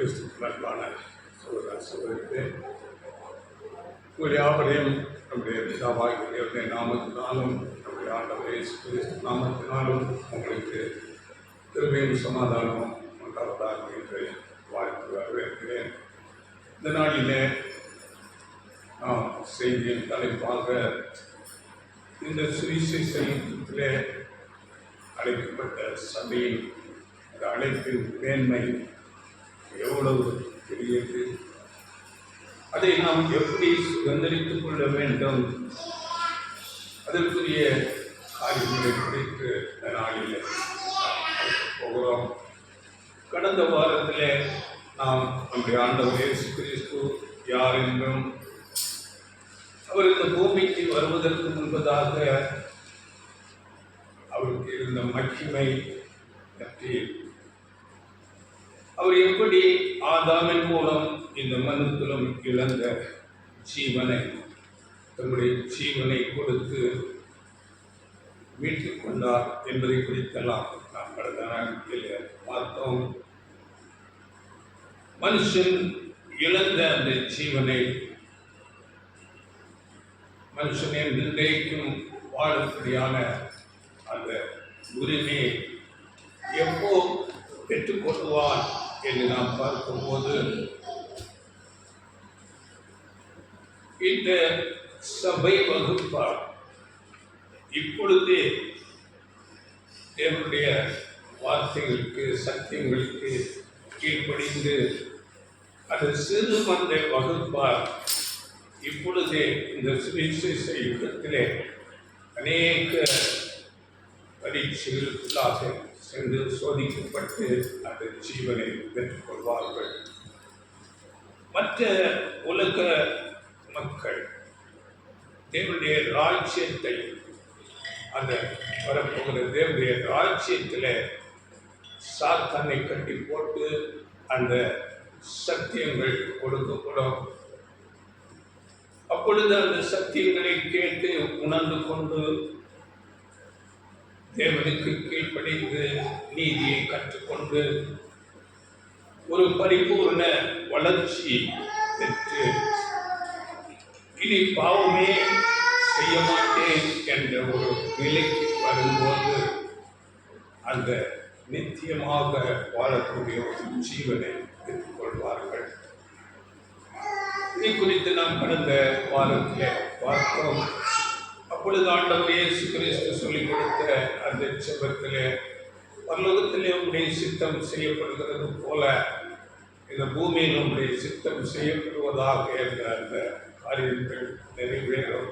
கிறிஸ்துவர்களான சகோதரர்களே, உங்கள் யாவரையும் நம்முடைய பிதாவாகிய நாமத்தினாலும் நம்முடைய ஆண்டவர் இயேசு கிறிஸ்து நாமத்தினாலும் உங்களுக்கு கிருபையும் சமாதானமும் உண்டாவதாக என்று வாழ்த்து வரவேற்கிறேன். இந்த நாளிலே நாம் செய்தியின் தலைப்பாக இந்த சுவிசேஷத்திலே அழைக்கப்பட்ட சபையின் அழைப்பின் மேன்மை எவ்வளவு பெரியது, அதை நாம் எப்படி சுதந்திரித்துக் கொள்ள வேண்டும், அதற்குரிய காரியங்களை குறித்து இந்த நாளில் போகிறோம். கடந்த வாரத்திலே நாம் நம்முடைய ஆண்டவர் இயேசு கிறிஸ்து யார் என்றும் அவர் இந்த பூமிக்கு வருவதற்கு முன்பதாக அவருக்கு இருந்த மகிமை பற்றி, அவர் எப்படி ஆதாமின் மூலம் இந்த மனுக்குலம் இழந்த ஜீவனை தன்னுடைய ஜீவனை கொடுத்து மீட்டுக் கொண்டார் என்பதை குறித்தெல்லாம் நாம் கடந்த நாட்களில் பார்த்தோம். மனுஷன் இழந்த அந்த ஜீவனை மனுஷனை இன்றைக்கும் வாழக்கூடியான அந்த உரிமையை எப்போ பெற்றுக்கொள்வான் என்று நாம் பார்க்கும்போது, இந்த சபை வகுப்பார் இப்பொழுதே தேவனுடைய வார்த்தைகளுக்கு சத்தியங்களுக்கு கீழ்ப்படிந்து அது சிறு மந்த வகுப்பார் இப்பொழுதே இந்த சுவிசேஷ யுகத்திலே அநேக பரீட்சைகளுக்குள்ளாக சென்று சோதிக்கப்பட்டு அந்த ஜீவனை பெற்றுக்கொள்வார்கள். மற்ற உலக மக்கள் தேவனுடைய ராஜ்யத்தை, அந்த வரப்போகிற தேவனுடைய ராஜ்யத்தில் சாத்தானை கட்டி போட்டு அந்த சத்தியங்கள் கொடுக்கப்படும். அப்பொழுது அந்த சத்தியங்களை கேட்டு உணர்ந்து கொண்டு தேவனுக்கு கீழ்ப்படிந்து நீதியை கற்றுக்கொண்டு ஒரு பரிபூர்ண வளர்ச்சி பெற்று இனி பாவமே செய்ய மாட்டேன் என்ற ஒரு நிலைக்கு வரும்போது அந்த நித்தியமாக வாழக்கூடிய ஒரு ஜீவனை பெற்றுக்கொள்வார்கள். இதை குறித்து நாம் கடந்த வாரத்தில் பார்த்தோம். அப்பொழுது ஆண்டவர் இயேசு கிறிஸ்து சொல்லிக் கொடுத்த அந்த ஜெபத்திலே, பரலோகத்திலே உம்முடைய சித்தம் செய்யப்படுகிறது போல இந்த பூமியில் உம்முடைய சித்தம் செய்யப்படுவதாக என்ற அந்த காரியங்கள் நிறைவேறும்.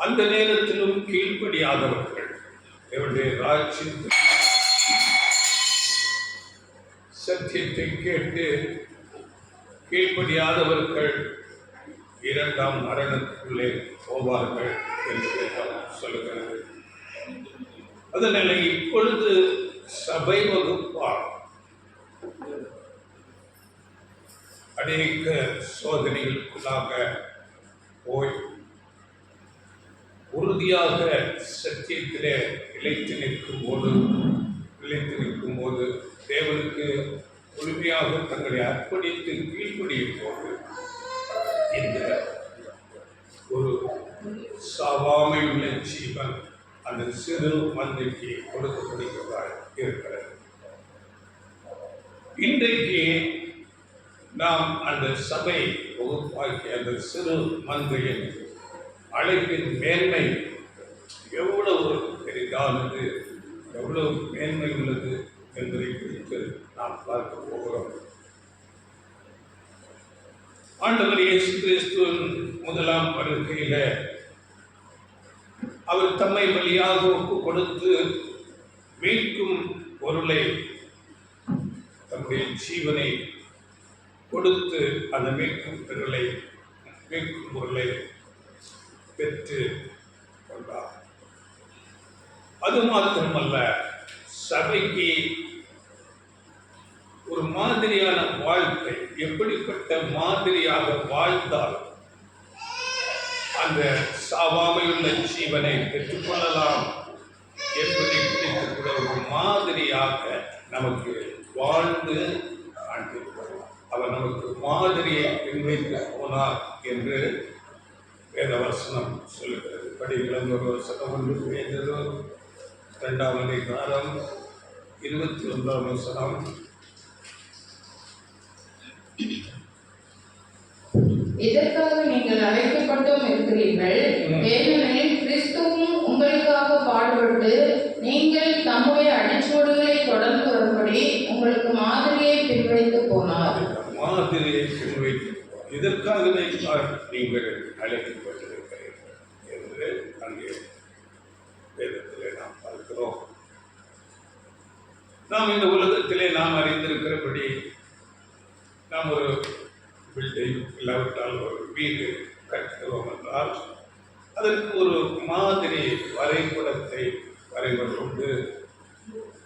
அந்த நேரத்திலும் கீழ்ப்படியாதவர்கள், இவருடைய ராஜ்யத்தில் சத்தியத்தை கேட்டு கீழ்ப்படியாதவர்கள் இரண்டாம் மரணத்துக்குள்ளே போவார்கள் என்று சொல்லுகிறது. அதனால இப்பொழுது சபை வகுப்பார் அநேக சோதனைகளுக்குள்ளாக போய் உறுதியாக சத்தியத்திலே நிலைத்து நிற்கும் போது தேவனுக்கு முழுமையாக தங்களை அர்ப்பணித்து கீழ்ப்படியும் போது இந்த ஒரு சாவாமை உள்ள ஜீவன் அந்த சிறு மந்தைக்கு கொடுக்கப்படுகிறதாக இருக்கிறது. இன்றைக்கு நாம் அந்த சபை வகுப்பாக்கி அந்த சிறு மந்தையின் அழைப்பின் மேன்மை எவ்வளவு பெரிதானது, எவ்வளவு மேன்மை உள்ளது என்பதை குறித்து நாம் பார்க்க போகிறோம். ஆண்டவர் இயேசு கிறிஸ்துவின் முதலாம் வருகையில் அவர் தம்மை வழியாக ஒப்பு கொடுத்து மீட்கும் பொருளை, தம்முடைய ஜீவனை கொடுத்து அந்த மீட்கும் பொருளை பெற்று கொண்டார். அது மாத்திரமல்ல, சபைக்கு ஒரு மாதிரியான வாழ்க்கை, எப்படிப்பட்ட மாதிரியாக வாழ்ந்தால் அந்த சாவாமையுள்ள ஜீவனை பெற்றுக்கொள்ளலாம் என்பதை குறித்து கூட ஒரு மாதிரியாக நமக்கு வாழ்ந்து காண்பித்தார். அவர் நமக்கு மாதிரியை பின்வைத்து போனார் என்று வேதவசனம் சொல்லுகிறது. படிகளும் ஒரு வசனம் 1 பேதுரு 2ஆம் அதிகாரம் 21ஆம் வசனம். இதற்காக நீங்கள் அழைக்கப்பட்டும் இருக்கிறீர்கள், ஏனெனில் கிறிஸ்துவும் உங்களுக்காக பாடுபட்டு நீங்கள் தம்முடைய அடிச்சுவடுகளை தொடர்ந்து வரும்படி உங்களுக்கு மாதிரியை பின்வைத்து போனார். மாதிரியை பின்வைத்து இதற்காகவே நீங்கள் அழைக்கப்பட்டிருக்கிறீர்கள் என்று அங்கே வேதத்திலே நாம் பார்க்கிறோம். நாம் இந்த உலகத்திலே நாம் அறிந்திருக்கிறபடி நாம் ஒரு பில்டிங் இல்லாவிட்டால் ஒரு வீடு கட்டுகிறோம் என்றால் அதற்கு ஒரு மாதிரி வரைபடத்தை வரைவதோடு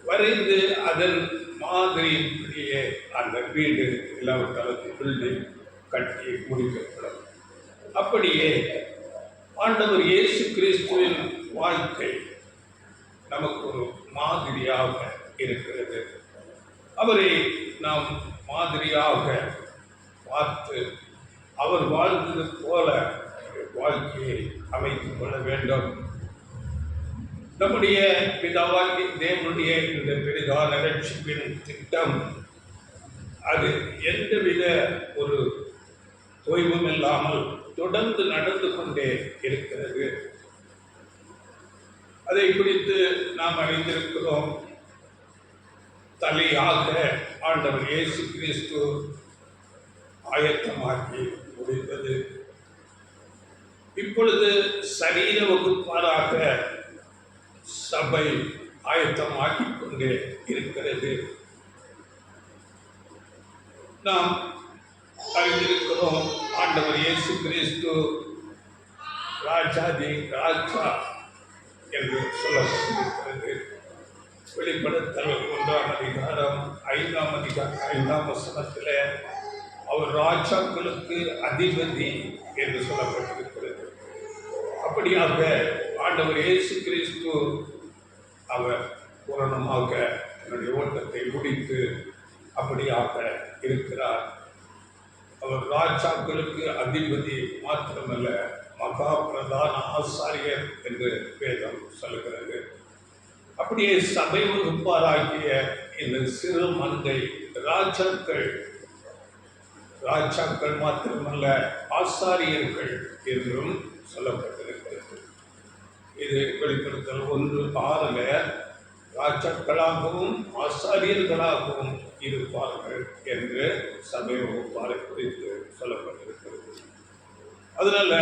வரைந்து அதன் மாதிரியின்படியே அந்த வீடு இல்லாவிட்டால் பில்டிங் கட்டி முடிக்கப்படும். அப்படியே ஆண்டவர் இயேசு கிறிஸ்துவின் வாழ்க்கை நமக்கு ஒரு மாதிரியாக இருக்கிறது. அவரை நாம் மாதிரியாக பார்த்து அவர் வாழ்ந்தது போல வாழ்க்கையை அமைத்துக் கொள்ள வேண்டும். நம்முடைய பிதாவாகிய தேவனுடைய இந்த பெரிதான ரட்சிப்பின் திட்டம் அது எந்தவித ஒரு தொய்வும் இல்லாமல் தொடர்ந்து நடந்து கொண்டே இருக்கிறது. அதை குறித்து நாம் அறிந்திருக்கிறோம். தலையாக ஆண்டவர் இயேசு கிறிஸ்து ஆயத்தமாக்கி முடிந்தது. இப்பொழுது சரீர வகுப்பாராக சபை ஆயத்தமாக்கிக் கொண்டே இருக்கிறது. நாம் அறிந்திருக்கிறோம், ஆண்டவர் இயேசு கிறிஸ்து ராஜாதி ராஜா என்று சொல்லப்பட்டிருக்கிறது. வெளிப்படுத்தல் 1ஆம் அதிகாரம் 5ஆம் வசனத்தில் அவர் ராஜாக்களுக்கு அதிபதி என்று சொல்லப்பட்டிருக்கிறது. அப்படியாக ஆண்டவர் இயேசு கிறிஸ்து அவர் பூரணமாக தன்னுடைய ஓட்டத்தை முடித்து அப்படியாக இருக்கிறார். அவர் ராஜாக்களுக்கு அதிபதி மாத்திரமல்ல, மகா பிரதான ஆசாரியர் என்று வேதம் சொல்லுகிறது. அப்படியே சபை வகுப்பாராகிய இந்த சிறு மந்தை ராஜாக்கள் மாத்திரமல்ல ஆசாரியர்கள் என்றும் சொல்லப்பட்டிருக்கிறது. இது வெளிப்படுத்தல் 1:6 ராஜாக்களாகவும் ஆசாரியர்களாகவும் இருப்பார்கள் என்று சபை வகுப்பாரை குறித்து சொல்லப்பட்டிருக்கிறது. அதனால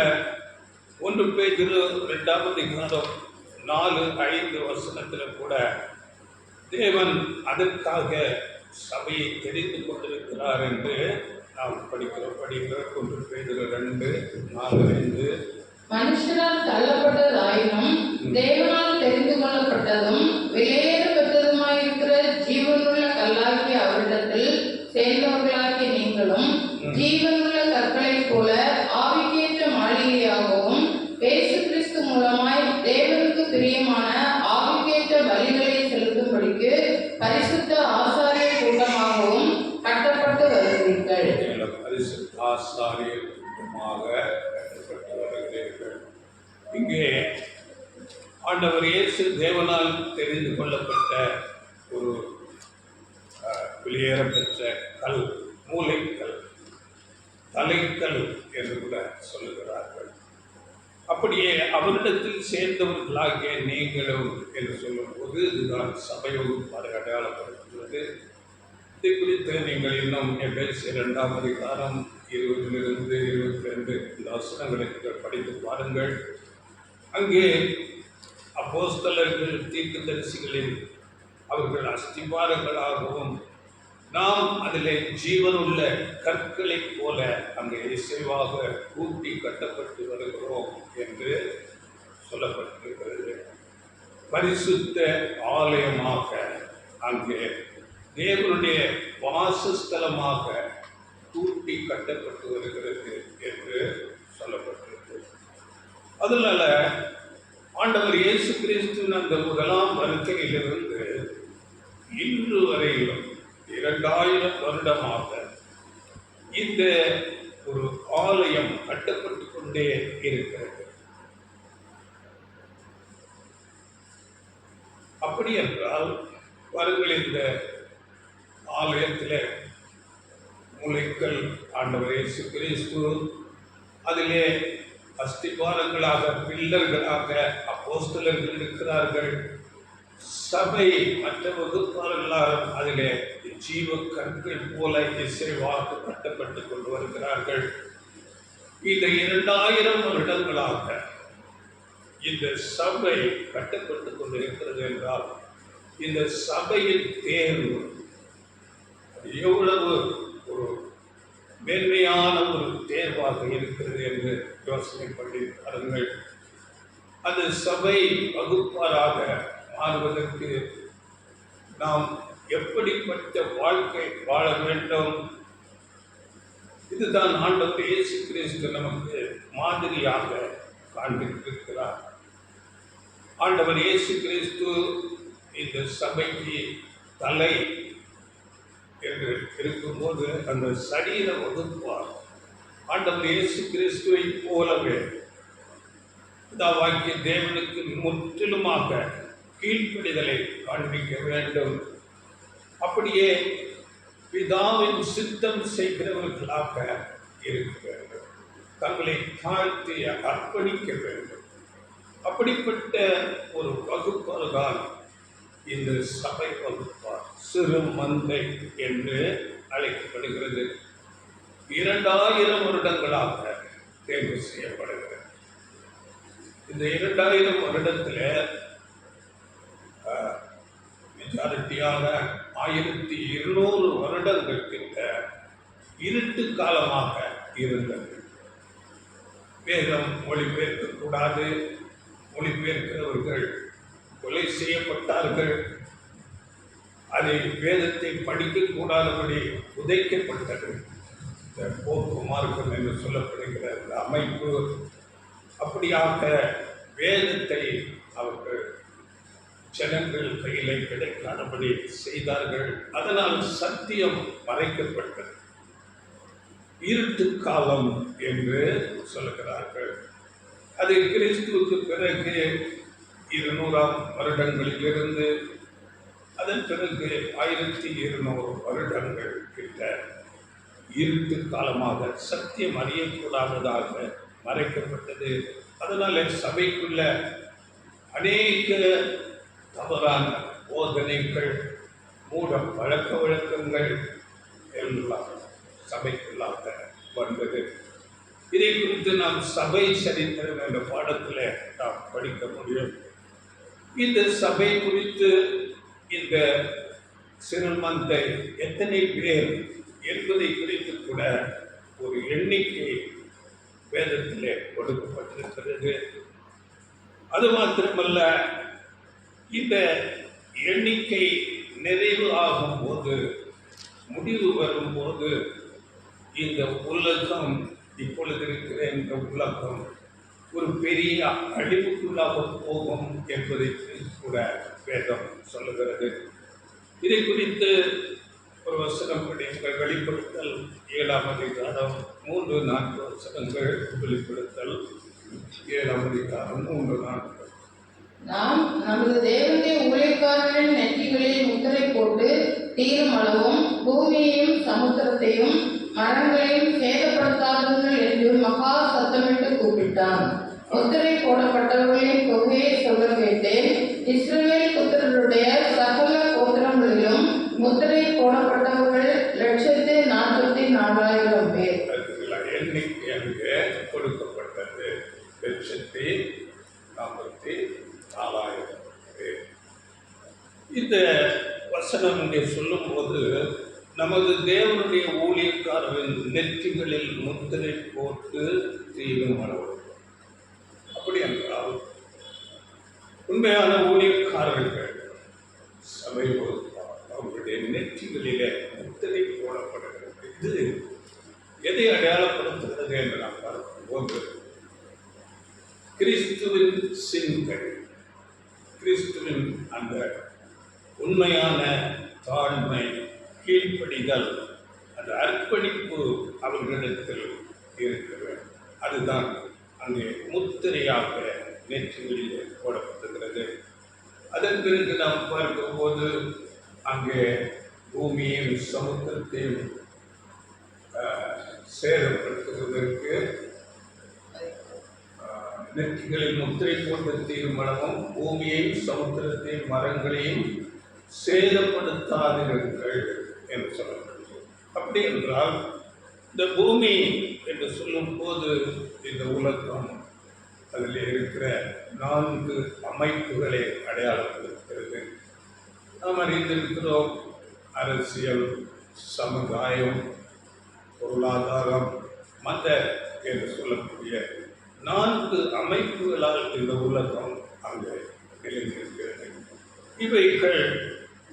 1 பேதுரு 2ஆம் அதிகாரம் 4-5 வசனத்தில் கூட தேவன் அதற்காக சபையை தெரிந்து கொண்டிருக்கிறார் என்று நாம் படிக்கிற 1 பேதுரு 2:4-5 மனுஷரால் தள்ளப்பட்டதாயினும் தேவனால் தெரிந்து கொள்ளப்பட்டதும் வெளியேற பெற்றதுமாயிருக்கிற ஜீவனுள்ள கல்லாகிய அவரிடத்தில் சேர்ந்தவர்களாகிய நீங்களும் ஜீவனுள்ள கற்களைப் போல ஆவிக்கேற்ற மாளிகையாகவும் இயேசு கிறிஸ்து மூலமாய் தேவனுக்கு பிரியமான ஆவிக்கேற்ற பலிகளை செலுத்தும்படிக்கு பரிசுத்த ஆசாரிய கூட்டமாகவும் கட்டப்பட்டு வருகிறீர்கள். பரிசுத்த ஆசாரிய கூட்டமாக கட்டப்பட்டு வருகிறீர்கள். இங்கே ஆண்டவர் இயேசு தேவனால் தெரிந்து கொள்ளப்பட்ட ஒரு வெளியேறப்பெற்ற கல், மூளைக்கல், தலைக்கல் என்று கூட சொல்லுகிறார்கள். அப்படியே அவரிடத்தில் சேர்ந்தவர்களாகிய நீங்களும் என்று சொல்லும்போது இதுதான் சபை வகுப்பாரை அடையாளப்படுத்துகிறது. இதை குறித்து நீங்கள் இன்னும் எபேசியர் 2ஆம் அதிகாரம் 20-22 இந்த வசனங்களை நீங்கள் படித்து பாருங்கள். அங்கே அப்போஸ்தலர்கள் தீர்க்கதரிசிகளின் அவர்கள் அஸ்திவாரங்களாகவும் நாம் அதில் ஜீவனுள்ள கற்களைப் போல அங்கே இசைவாக கூட்டி கட்டப்பட்டு வருகிறோம் என்று சொல்லப்பட்டிருக்கிறது. பரிசுத்த ஆலயமாக அங்கே தேவனுடைய வாசஸ்தலமாக கூட்டி கட்டப்பட்டு வருகிறது என்று சொல்லப்பட்டிருக்கிறது. அதனால ஆண்டவர் இயேசு கிறிஸ்துவின் அந்த முதலாம் வருகையிலிருந்து இன்று வரையிலும் 2000 வருடமாக இந்த ஒரு ஆலயம் கட்டப்பட்டு கொண்டே இருக்கிறது. அப்படி என்றால் பாருங்கள், இந்த ஆலயத்தில் மூலைக்கல் ஆண்டவர் இயேசு கிறிஸ்து, அதிலே அஸ்திபாரங்களாக பில்லர்களாக அப்போஸ்தலர்கள் இருக்கிறார்கள். சபை மற்ற வகுப்பாளர்களால் அதிலே ஜீவ கற்கள் போல இசைவாக்கு கட்டப்பட்டு கொண்டு வருகிறார்கள். இந்த 2000 வருடங்களாக இந்த சபை கட்டப்பட்டு கொண்டிருக்கிறது என்றால் இந்த சபையின் தேர்வு எவ்வளவு ஒரு மேன்மையான ஒரு தேர்வாக இருக்கிறது என்று யோசனை பண்ணி பாருங்கள். அந்த சபை வகுப்பாராக மாறுவதற்கு நாம் எப்படிப்பட்ட வாழ்க்கை வாழ வேண்டும்? இதுதான் ஆண்டவர் இயேசு கிறிஸ்து நமக்கு மாதிரியாக காண்பித்திருக்கிறார். ஆண்டவர் இயேசு கிறிஸ்து இந்த சபைக்கு தலை என்று இருக்கும்போது அந்த சரீர வகுப்பார் ஆண்டவர் இயேசு கிறிஸ்துவை போலவே பிதாவாகிய தேவனுக்கு முற்றிலுமாக கீழ்ப்படிதலை காண்பிக்க வேண்டும். அப்படியே பிதாவின் சித்தம் செய்கிறவர்களாக இருக்க வேண்டும். தங்களை தாழ்த்தி அர்ப்பணிக்க வேண்டும். அப்படிப்பட்ட ஒரு வகுப்பால்தான் இந்த சபை வகுப்பார் சிறு மந்தை என்று அழைக்கப்படுகிறது. 2000 வருடங்களாக தேர்வு செய்யப்படுகிறது. இந்த 2000 வருடத்தில் மெஜாரிட்டியாக 1200 வருடங்கள் கிட்ட இருட்டு காலமாக இருந்தது. வேதம் மொழிபெயர்க்கக்கூடாது, மொழிபெயர்க்கிறவர்கள் கொலை செய்யப்பட்டார்கள். அதை வேதத்தை படிக்கக்கூடாதபடி உதைக்கப்பட்டது. இந்த போக்கு மார்க்கம் என்று சொல்லப்படுகிற இந்த அமைப்பு அப்படியாக வேதத்தை அவர்கள் ஜனங்கள் கையிலே கிடைக்காதபடி செய்தார்கள். அதனால் சத்தியம் மறைக்கப்பட்டது. இருட்டு காலம் என்று சொல்லுகிறார்கள். அது கிறிஸ்துவுக்கு பிறகு 200ஆம் வருடங்களிலிருந்து அதன் பிறகு 1200 வருடங்கள் கிட்ட இருட்டு காலமாக சத்தியம் அறியக்கூடாததாக மறைக்கப்பட்டது. அதனால சபைக்குள்ள அநேக தவறான போதனைகள், மூட பழக்க வழக்கங்கள் எல்லாம் சபைக்குள்ளாக வந்தது. இதை குறித்து நாம் சபை சரித்திரம் என்ற பாடத்தில் நாம் படிக்க முடியும். இந்த சபை குறித்து இந்த சிறுமந்தை எத்தனை பேர் என்பதை குறித்து கூட ஒரு எண்ணிக்கை வேதத்திலே கொடுக்கப்பட்டிருக்கிறது. அது மாத்திரமல்ல, இந்த எண்ணிக்கை நிறைவு ஆகும்போது, முடிவு வரும்போது, இந்த உலகம் இப்பொழுது இருக்கிற இந்த உலகம் ஒரு பெரிய அழிவுக்குள்ளாக போகும் என்பதை கூட வேதம் சொல்லுகிறது. இதை குறித்து ஒரு வசனம் படியுங்கள். வெளிப்படுத்தல் 7ஆம் அதிகாரம் 3-4 வசனங்கள். வெளிப்படுத்தல் 7ஆம் அதிகாரம் 3-4. நாம் நமது தேவனுடைய ஊழியக்காரர்களின் நெற்றிகளில் முத்திரை போட்டு தீரும் அளவும் பூமியையும் சமுத்திரத்தையும் மரங்களையும் சேதப்படுத்தாதீர்கள் என்று மகா சத்தமிட்டு கூப்பிட்டான். முத்திரை போடப்பட்டவர்களின் தொகையை சொல்ல கேட்டேன். இஸ்ரவேல் புத்திரருடைய சகல கோத்திரங்களிலும் முத்திரை போடப்பட்டவர்கள் 144,000 பேர். எண்ணிக்கை அங்கே கொடுக்கப்பட்டது 144,000 பேர். இந்த வசனம் இங்கே சொல்லும்போது நமது தேவனுடைய ஊழியக்காரரின் நெற்றிகளில் முத்திரை போட்டு தீரும் அளவு. அப்படி என்றால் உண்மையான ஊழியக்காரர்கள் சபை அவர்களுடைய நெற்றிகளிலே முத்திரை போடப்படுகிறது. இது எதை அடையாளப்படுத்துகிறது என்று நாம் பார்க்கும்போது கிறிஸ்துவின் சிந்தை, கிறிஸ்துவின் அந்த உண்மையான தாழ்மை, கீழ்ப்படிதல் கீழ்ப்படிதல், அந்த அர்ப்பணிப்பு அவர்களிடத்தில் இருக்க வேண்டும். அதுதான் அங்கே முத்திரையாக நெற்றிகளிலே போடப்பட்டிருக்கிறது. அதன் பிறகு நாம் பார்க்கும்போது அங்கே பூமியும் சமுத்திரத்தையும் சேதப்படுத்துவதற்கு நெற்றிகளில் முத்திரை போட்ட தீர்மானமும் பூமியையும் சமுத்திரத்தையும் மரங்களையும் சேதப்படுத்தாதீர்கள் என்று சொல்லப்படுகிறது. அப்படி என்றால் இந்த பூமி என்று சொல்லும் போது இந்த உலகம் அதில் இருக்கிற 4 அமைப்புகளை அடையாளப்படுத்துகிறது. நாம் அறிந்திருக்கிறோம், அரசியல், சமுதாயம், பொருளாதாரம், மத என்று சொல்லக்கூடிய 4 அமைப்புகளால் இந்த உலகம் அங்கே நிலைநிற்கிறது. இவைகள்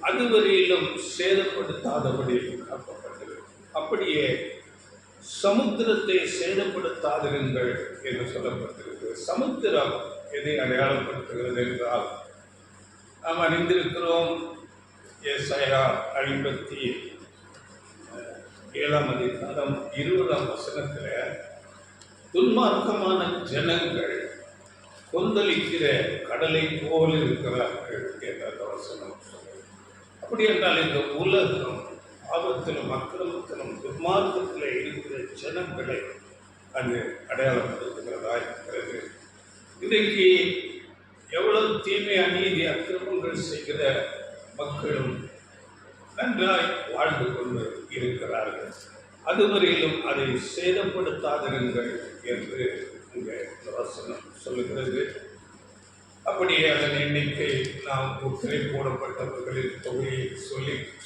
அதுவரையிலும் சேதப்படுத்தாதபடி காக்கப்பட்டது. அப்படியே சமுத்திரத்தை சேதப்படுத்தாதிருங்கள் என்று சொல்லப்பட்டிருக்கிறது. சமுத்திரம் எதை அடையாளப்படுத்துகிறது என்றால், நாம் அறிந்திருக்கிறோம், ஏசாயா 57 20 துன்மார்க்கமான ஜனங்கள் கொந்தளிக்கிற கடலை போல் இருக்கிறார்கள் என்ற வசனம் சொல்லுங்கள். அப்படி என்றால் இந்த உலகம் ஆபத்திலும் அக்கிரமத்திலும் துன்மார்க்கத்தில் இருக்கிற ஜனங்களை அது அடையாளப்படுத்துகிறதா இருக்கிறது. இன்றைக்கு எவ்வளவு தீமை, அநீதி, அக்கிரமங்கள் செய்கிற மக்களும் நன்றாய் வாழ்ந்து கொண்டு இருக்கிறார்கள். அதுவரையிலும் அதை சேதப்படுத்தாதிருங்கள் என்று இங்கே வசனம் சொல்லுகிறது. அப்படியே அதன் எண்ணிக்கை நாம் முத்திரை போடப்பட்டவர்களின் தொகையை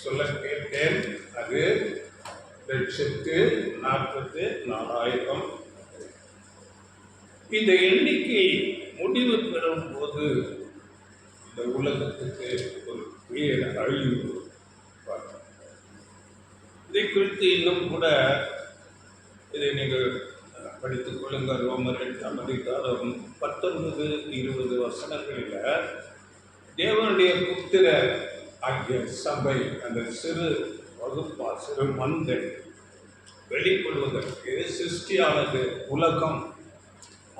சொல்ல கேட்டேன். அது 1,44,000. இந்த எண்ணிக்கை முடிவு பெறும் போது இந்த உலகத்துக்கு ஒரு பேர் அழிவு. இதை குறித்து இன்னும் கூட இதை நீங்கள் படித்துக் கொள்ளுங்கள். ரோமர் 8 19-20 வசனங்களில் தேவனுடைய புத்திர ஆகிய சபை, அந்த சிறு வகுப்பா, சிறு மந்தை வெளிப்படுவதற்கு சிருஷ்டியானது உலகம்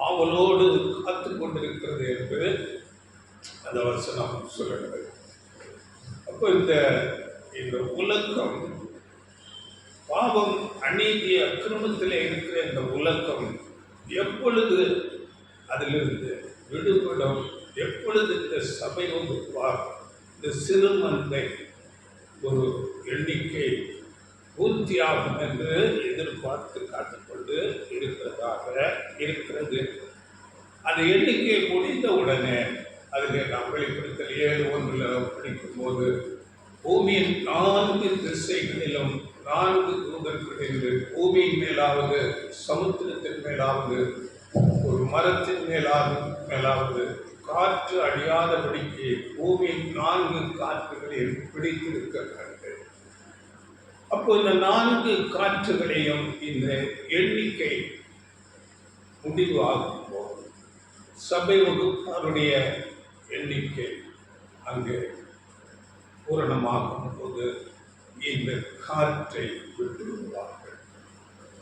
ஆவலோடு காத்து கொண்டிருக்கிறது என்று அந்த வசனம் சொல்லுகிறது. அப்போ இந்த உலகம் பாவம், அநீதி, அக்கிரமத்தில் இருக்கிற இந்த உலகம் எப்பொழுது அதிலிருந்து விடுபடும், எப்பொழுது இந்த சபை வகுப்பார், இந்த சிறுமந்தை ஒரு எண்ணிக்கை பூர்த்தியாகும் என்று எதிர்பார்த்து காத்துக்கொண்டு இருக்கிறது. அந்த எண்ணிக்கை முடிந்த உடனே அதில் நாம் வெளிப்படுத்தல் 7:1 படிக்கும்போது பூமியின் 4 திசைகளிலும் 4 தூதர்கள் என்று பூமியின் மேலாவது, சமுத்திரத்தின் மேலாவது, ஒரு மரத்தின் மேலாவது காற்று அடியாதபடிக்கு பூமியின் 4 காற்றுகளில் பிடித்திருக்கிறார்கள். அப்போ இந்த 4 காற்றுகளையும் இந்த எண்ணிக்கை முடிவு ஆகும் போது சபை வகுப்பாருடைய எண்ணிக்கை அங்கே பூரணமாகும் போது இந்த காற்றை விட்டு விடுவார்கள்.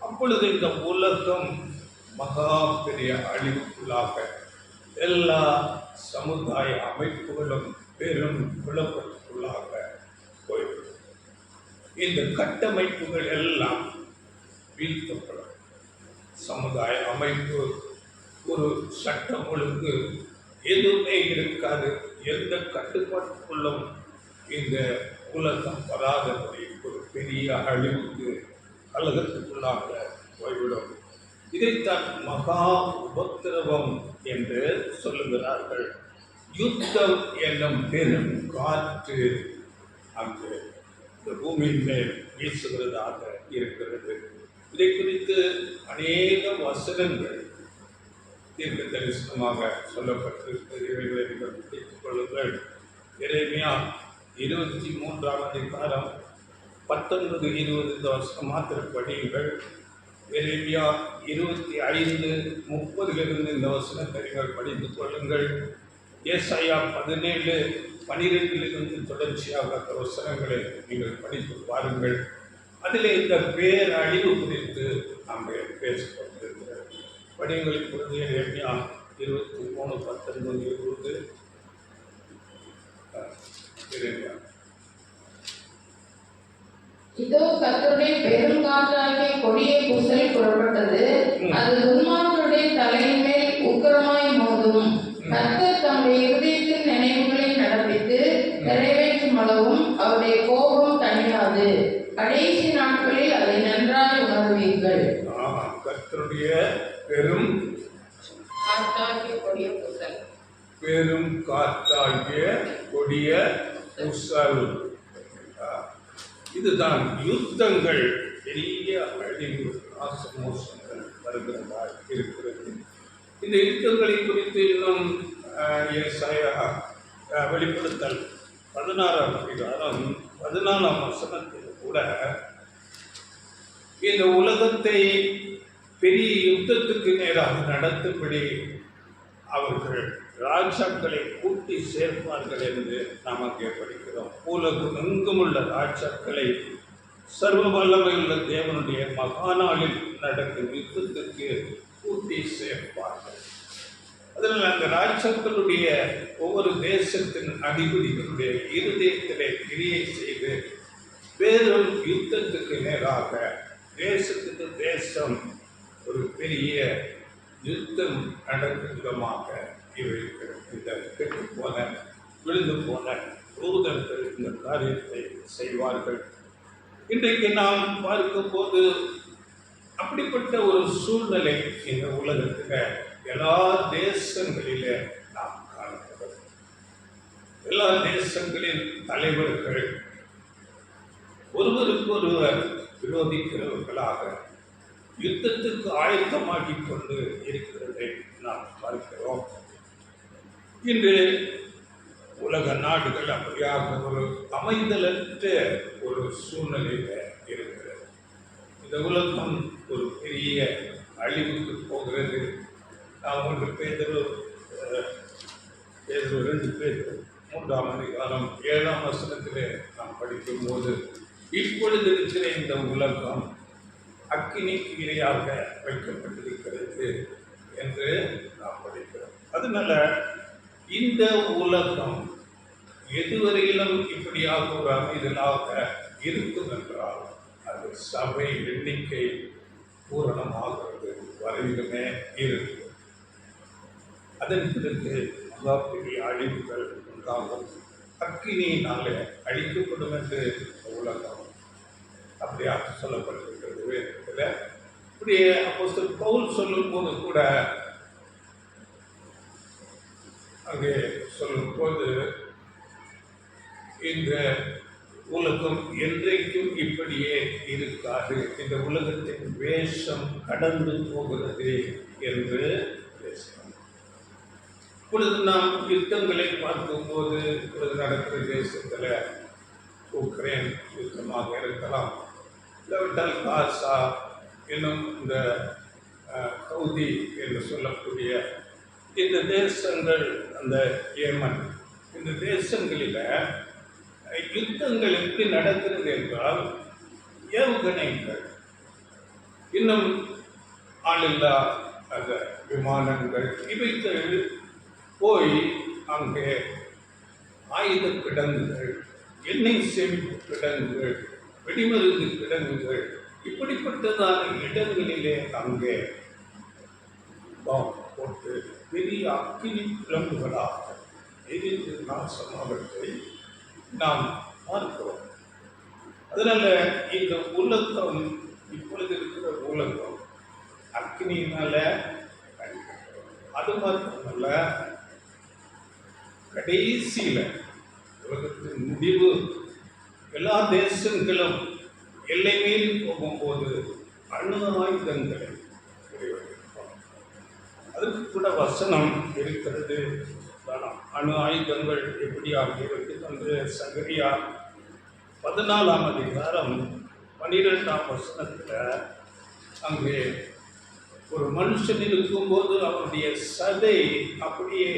அப்பொழுது இந்த உலகம் மகா பெரிய அழிவுக்குள்ளாக எல்லா சமுதாய அமைப்புகளும் பெரும் குழப்பத்துக்குள்ளாக போய்விடும். இந்த கட்டமைப்புகள் எல்லாம் வீழ்த்தப்படும். சமுதாய அமைப்பு, ஒரு சட்டம் ஒழுங்கு எதுவுமே இருக்காது. எந்த கட்டுப்பாட்டுக்குள்ளும் இந்த உலகம் வராதபடி ஒரு பெரிய அழிவுக்கு கலகத்துக்குள்ளாக போய்விடும். இதைத்தான் மகா உபத்திரவம் என்று சொல்லுகிறார்கள். யுத்தம் என்னும் பெரும் காற்று அங்கு இந்த பூமியின் மேல் வீசுகிறதாக இருக்கிறது. இதை குறித்து அநேக வசனங்கள் தீர்க்க தரிசனமாக சொல்லப்பட்டிருக்கிறது. இவைகளை நீங்கள் பிடித்துக் கொள்ளுங்கள். எரேமியா 23 19-20 இந்த வருஷம் மாத்திரம் படியுங்கள். எரேமியா 25-30 இந்த வசனத்தை நீங்கள் படித்துக் கொள்ளுங்கள். ஏசாயா 17 12 தொடர்ச்சியாக அந்த வசனங்களை நீங்கள் படித்து பாருங்கள். அதில் இந்த பேரழிவு குறித்து நாங்கள் பேசப்பட்டிருக்கிறோம். படிங்களை பொழுது எரேமியா 23:19-20 எரேமியா. இதோ கர்த்தருடைய பெருங்காற்றாகிய கொடிய பூசல் புறப்பட்டது, அது துன்மார்க்கருடைய தலையின் மேல் உக்கிரமாய் மோதும். கர்த்தர் தம்முடைய இருதயத்தின் நினைவுகளை நடப்பித்து நிறைவேற்றும் அளவும் அவருடைய கோபம் தணியாது. கடைசி நாட்களில் அதை நன்றாய் உணர்வீர்கள். கர்த்தருடைய பெரும் காற்றாகிய கொடிய பூசல், பெரும் காற்றாகிய கொடிய பூசல். இதுதான் யுத்தங்கள், பெரிய அழிவு, நாசமோசங்கள் வருகிறதா இருக்கிறது. இந்த யுத்தங்களை குறித்து இன்னும் ஏசாயா வெளிப்படுத்தல் 16ஆம் அதிகாரம் 14ஆம் வசனத்தில் கூட இந்த உலகத்தை பெரிய யுத்தத்துக்கு நேராக நடத்தும்படி அவர்கள் ராஜாக்களை கூட்டி சேர்ப்பார்கள் என்று நாம் அங்கே படிக்கிறோம். உலகம் எங்குமுள்ள ராஜாக்களை சர்வ வல்லமையுள்ள தேவனுடைய மகாநாளில் நடக்கும் யுத்தத்திற்கு கூட்டி சேர்ப்பார்கள். அதனால் அந்த ராஜாக்களுடைய ஒவ்வொரு தேசத்தின் அதிபதிகளுடைய இருதயத்திலே கிரியை செய்து வேறொரு யுத்தத்துக்கு நேராக தேசத்துக்கு தேசம் ஒரு பெரிய யுத்தம் நடக்கும் விதமாக இந்த கெட்டு போன விழுந்து போன தூதர்கள் இந்த காரியத்தை செய்வார்கள். இன்றைக்கு நாம் பார்க்கும்போது அப்படிப்பட்ட ஒரு சூழ்நிலை இந்த உலகத்தில் எல்லா தேசங்களிலே நாம் காணப்படுகிறோம். எல்லா தேசங்களின் தலைவர்கள் ஒருவருக்கொருவர் விரோதிக்கிறவர்களாக யுத்தத்துக்கு ஆயத்தமாகிக் கொண்டு இருக்கிறதை நாம் பார்க்கிறோம். இன்று உலக நாடுகள் அப்படியாக ஒரு அமைதலற்ற ஒரு சூழ்நிலையில் இருக்கிறது. இந்த உலகம் ஒரு பெரிய அழிவுக்கு போகிறது. நாம் 1 பேதுரு 2 பேதுரு 3ஆம் அதிகாரம் 7ஆம் வசனத்திலே நாம் படிக்கும்போது, இப்பொழுது இருக்கிற இந்த உலகம் அக்கினிக்கு இரையாக வைக்கப்பட்டிருக்கிறது என்று நாம் படிக்கிறோம். அதனால இந்த உலகம் எதுவரையிலும் இப்படியாக ஒரு அமைதலாக இருக்கும் என்றால் அது சபை எண்ணிக்கை பூரணமாகிறது வரையிலுமே இருக்கும். அதன் பிறகு மகா பெரிய அழிவுகள் உண்டாகும். அக்கினியினாலே அழிக்கப்படும் என்று உலகம் அப்படியாக சொல்லப்பட்டிருக்கிறது வேதத்தில். இப்படியே அப்போஸ்தலர் பவுல் சொல்லும் போது கூட அங்கே சொல்லும்போது, இந்த உலகம் என்றைக்கும் இப்படியே இருக்காது, இந்த உலகத்தின் வேஷம் கடந்து போகிறது என்று பேசணும். இப்பொழுது நாம் யுத்தங்களை பார்க்கும்போது இப்பொழுது நடக்கிற தேசத்தில் உக்ரைன் யுத்தமாக இருக்கலாம், இல்லாவிட்டால் காசா, இன்னும் இந்த ஹவுதி என்று சொல்லக்கூடிய இந்த தேசங்கள், அந்த ஏமன், இந்த தேசங்களில் யுத்தங்கள் எப்படி நடக்கிறது என்றால் ஏவுகணைகள், இன்னும் ஆளில்லா அந்த விமானங்கள், இவைகள் போய் அங்கே ஆயுத கிடங்குகள், எண்ணெய் சேமிப்பு கிடங்குகள், வெடிமருந்து கிடங்குகள், இப்படிப்பட்டதான இடங்களிலே அங்கே போட்டு பெரிய அக்கினி குழம்புகளாக எரிந்து நாசமாவதை நாம் பார்க்கிறோம். அதனால இந்த உலகம், இப்பொழுது இருக்கிற உலகம் அக்கினியினால அழிக்கப்படும். அது மாத்திரமல்ல, கடைசியில் உலகத்தின் முடிவு எல்லா தேசங்களும் எல்லை மீறி போகும்போது அணு ஆயுதங்களை உபயோகிப்பார். அதுக்கு கூட வசனம் இருக்கிறது. அணு ஆயுதங்கள் எப்படி ஆகிறது என்று சகரியா 14ஆம் அதிகாரம் 12ஆம் வசனத்தில் அங்கே ஒரு மனுஷன் இருக்கும்போது அவருடைய சதை அப்படியே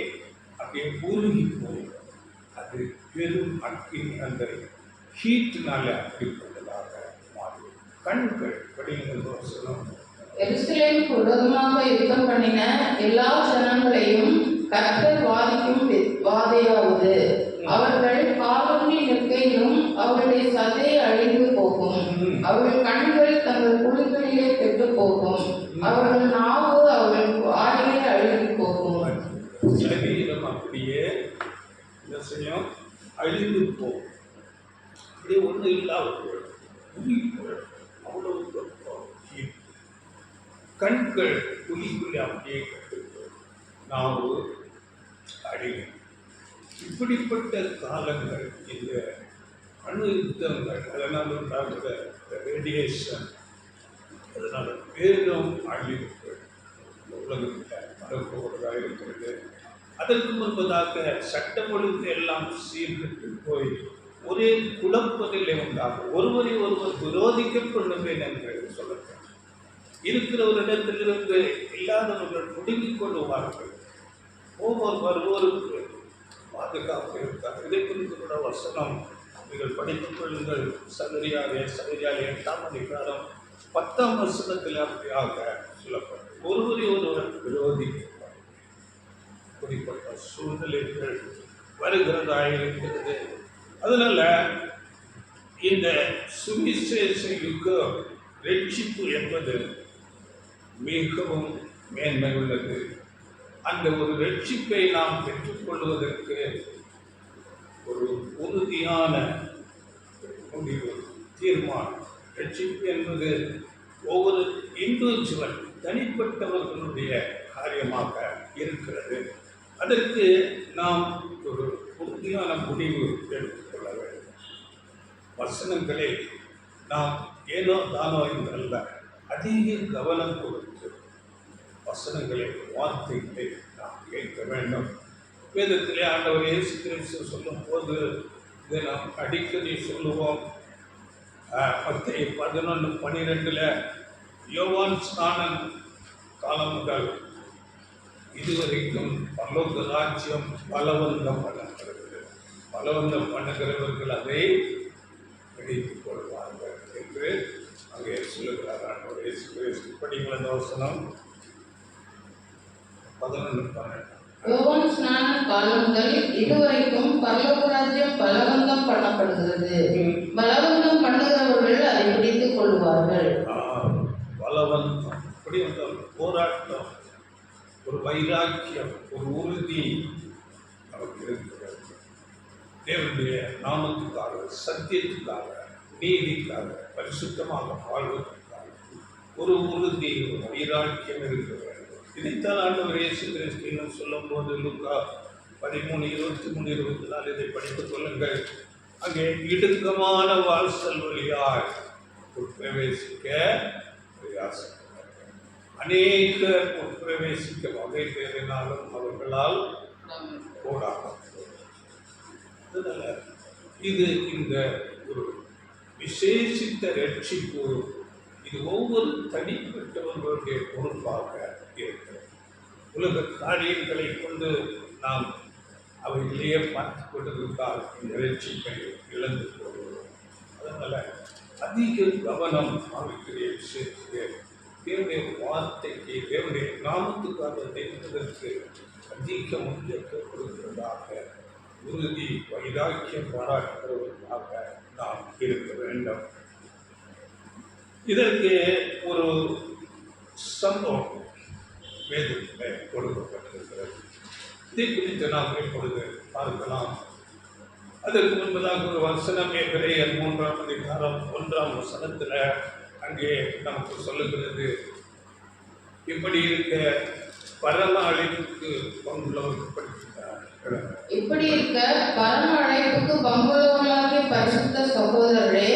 உருகி போய் அது பெரும் அக்கினி அந்த ஹீட்னால அப்படிப்பட்டதாக மாறும். கண்கள் படிங்கள் வசனம். எருசலேமுக்கு விரோதமாக யுத்தம் பண்ணின எல்லா ஜனங்களையும் கர்த்தர் வாதிக்கும் வாதையாவது, அவர்கள் காலூன்றி நிற்கையிலும் அவருடைய சதை அழிந்து போகும், அவர்கள் கண்கள் தங்கள் குழிகளிலே கெட்டு போகும், அவர்கள் நாவு அவர்கள் வாயிலே அழுகி போகும். சரீரம் அப்படியே என்ன செய்யும்? அழிந்து போகும். அப்படியே ஒன்றும் இல்லாத அவ்வளவு கண்கள் குழிக்குள்ளே அப்படியே கட்டுப்போம், நாவு அழிவு. இப்படிப்பட்ட காலங்கள் இந்த அணு யுத்தங்கள், அதனால் உண்டாகிற ரேடியேஷன், அதனால் வேகம் அழிவுகள் உலகத்தில் வரப்போவதாக இருக்கிறது. அதற்கு முன்பதாக சட்டம் ஒழுங்கு எல்லாம் சீர்கட்டு போய் ஒரே குழப்பநிலை உண்டாகும். ஒருவரை ஒருவர் விரோதிக்கப்படுவேன் என்று சொல்லப்படும். இருக்கிறவரிடத்திலிருந்து இல்லாதவர்கள் முடுங்கிக் கொள்ளுவார்கள். ஒவ்வொரு வருவோருக்கு பாதுகாப்பு இருக்கார். இதை குறித்து கூட வசனம் நீங்கள் படித்துக் கொள்ளுங்கள். சகரியால் 8ஆம் அதிகாரம் 10ஆம் வசனத்தில் அப்படியாக சொல்லப்படும். ஒருவரை ஒருவர் விரோதிப்பார். குறிப்பிட்ட சூழ்நிலைகள் வருகிறதாக இருக்கிறது. அதனால இந்த சுவிசேஷ யுக ரட்சிப்பு என்பது மிகவும் மேன்மை உள்ளது. அந்த ஒரு ரட்சிப்பை நாம் பெற்றுக்கொள்வதற்கு ஒரு உறுதியான முடிவு, தீர்மானம். ரட்சிப்பு என்பது ஒவ்வொரு இண்டிவிஜுவல் தனிப்பட்டவர்களுடைய காரியமாக இருக்கிறது. அதற்கு நாம் ஒரு உறுதியான முடிவு எடுத்துக்கொள்ள வேண்டும். வசனங்களை நாம் ஏனோ தானோ என்றல்ல, அதிக கவனம் கொடுத்து வசனங்களை, வார்த்தைகளை நாம் கேட்க வேண்டும். வேதத்திலே ஆண்டவர் இயேசு கிறிஸ்து சொல்லும் போது இதை நாம் அடிக்கடி சொல்லுவோம். மத்தேயு 11:12 யோவான் ஸ்நானன் காலம் முதல் இதுவரைக்கும் பரலோக ராஜ்யம் பலவந்தம் பண்ணப்படுகிறது. பலவந்தம் பண்ணுகிறவர்கள் அதை பிடித்துக் கொள்வார்கள் என்று அங்கே சொல்லுகிறார் ஆண்டவர் இயேசு கிறிஸ்து. படிங்கள் அந்த வசனம் 11:12. யோவான் ஸ்நானன் காலம் முதல் இதுவரைக்கும் பரலோக ராஜ்யம் பலவந்தம் பண்ணப்படுகிறது, பலவந்தம் பண்ணுகிறவர்கள் அதை பிடித்துக் கொள்வார்கள். பலவந்தம் அப்படி வந்தால் போராட்டம், ஒரு வைராக்கியம், ஒரு உறுதி நமக்கு இருக்கிறது. தேவனுடைய நாமத்துக்காக, சத்தியத்துக்காக, நீதிக்காக, பரிசுத்தமாக வாழ்வதற்காக ஒரு உறுதி, ஒரு வைராக்கியம் இருக்க வேண்டும். இதைத்தான் ஆண்டவர் இயேசு கிறிஸ்து சொல்லும் போது லூக்கா 13:23-24 இதை படித்துக் கொள்ளுங்கள். அங்கே இடுக்கமான வாசல் வழியாய் உட்பிரவேசிக்க பிரயாசப்பட்டார்கள். அநேகர் உட்பிரவேசிக்க வகை தேடினாலும் அவர்களால் கூடாமல். அதனால இது இந்த ஒரு விசேஷித்த ரட்சிப்பு, இது ஒவ்வொரு தனிப்பட்டவர்களுடைய பொறுப்பாக இருக்கிறது. உலக காரியங்களை கொண்டு நாம் அவைகளையே பார்த்து கொண்டிருந்தால் இந்த ரட்சிப்பை இழந்து போகிறோம். அதனால அதிக கவனம் அவைக்குரிய விஷயத்துக்கு, தேவனுடைய வார்த்தைக்கு, தேவனுடைய நாமத்துக்காக தெரிந்ததற்கு அதிக முக்கியத்துவம் கொடுக்கிறதாக, உறுதி வைராக்கியம் பாராட்டுகிறவர்களாக நாம் இருக்க வேண்டும். இதற்கு ஒரு சம்பவம் வேதத்தில் கொடுக்கப்பட்டிருக்கிறது. இதை குறித்து நாம் இப்பொழுது பார்க்கலாம். அதற்கு முன்பதாக ஒரு வசனம் எபிரேயர் 3ஆம் அதிகாரம் 1ஆம் வசனத்தில் அங்கே நமக்கு சொல்லுகிறது, இப்படி இருக்க பரம அழைப்புக்கு பங்குள்ளவர்கள் படிக்கிறார். இப்படி இருக்க பரம அழைப்புக்கு பங்குள்ளவர்களாகிய பரிசுத்த சகோதரரே,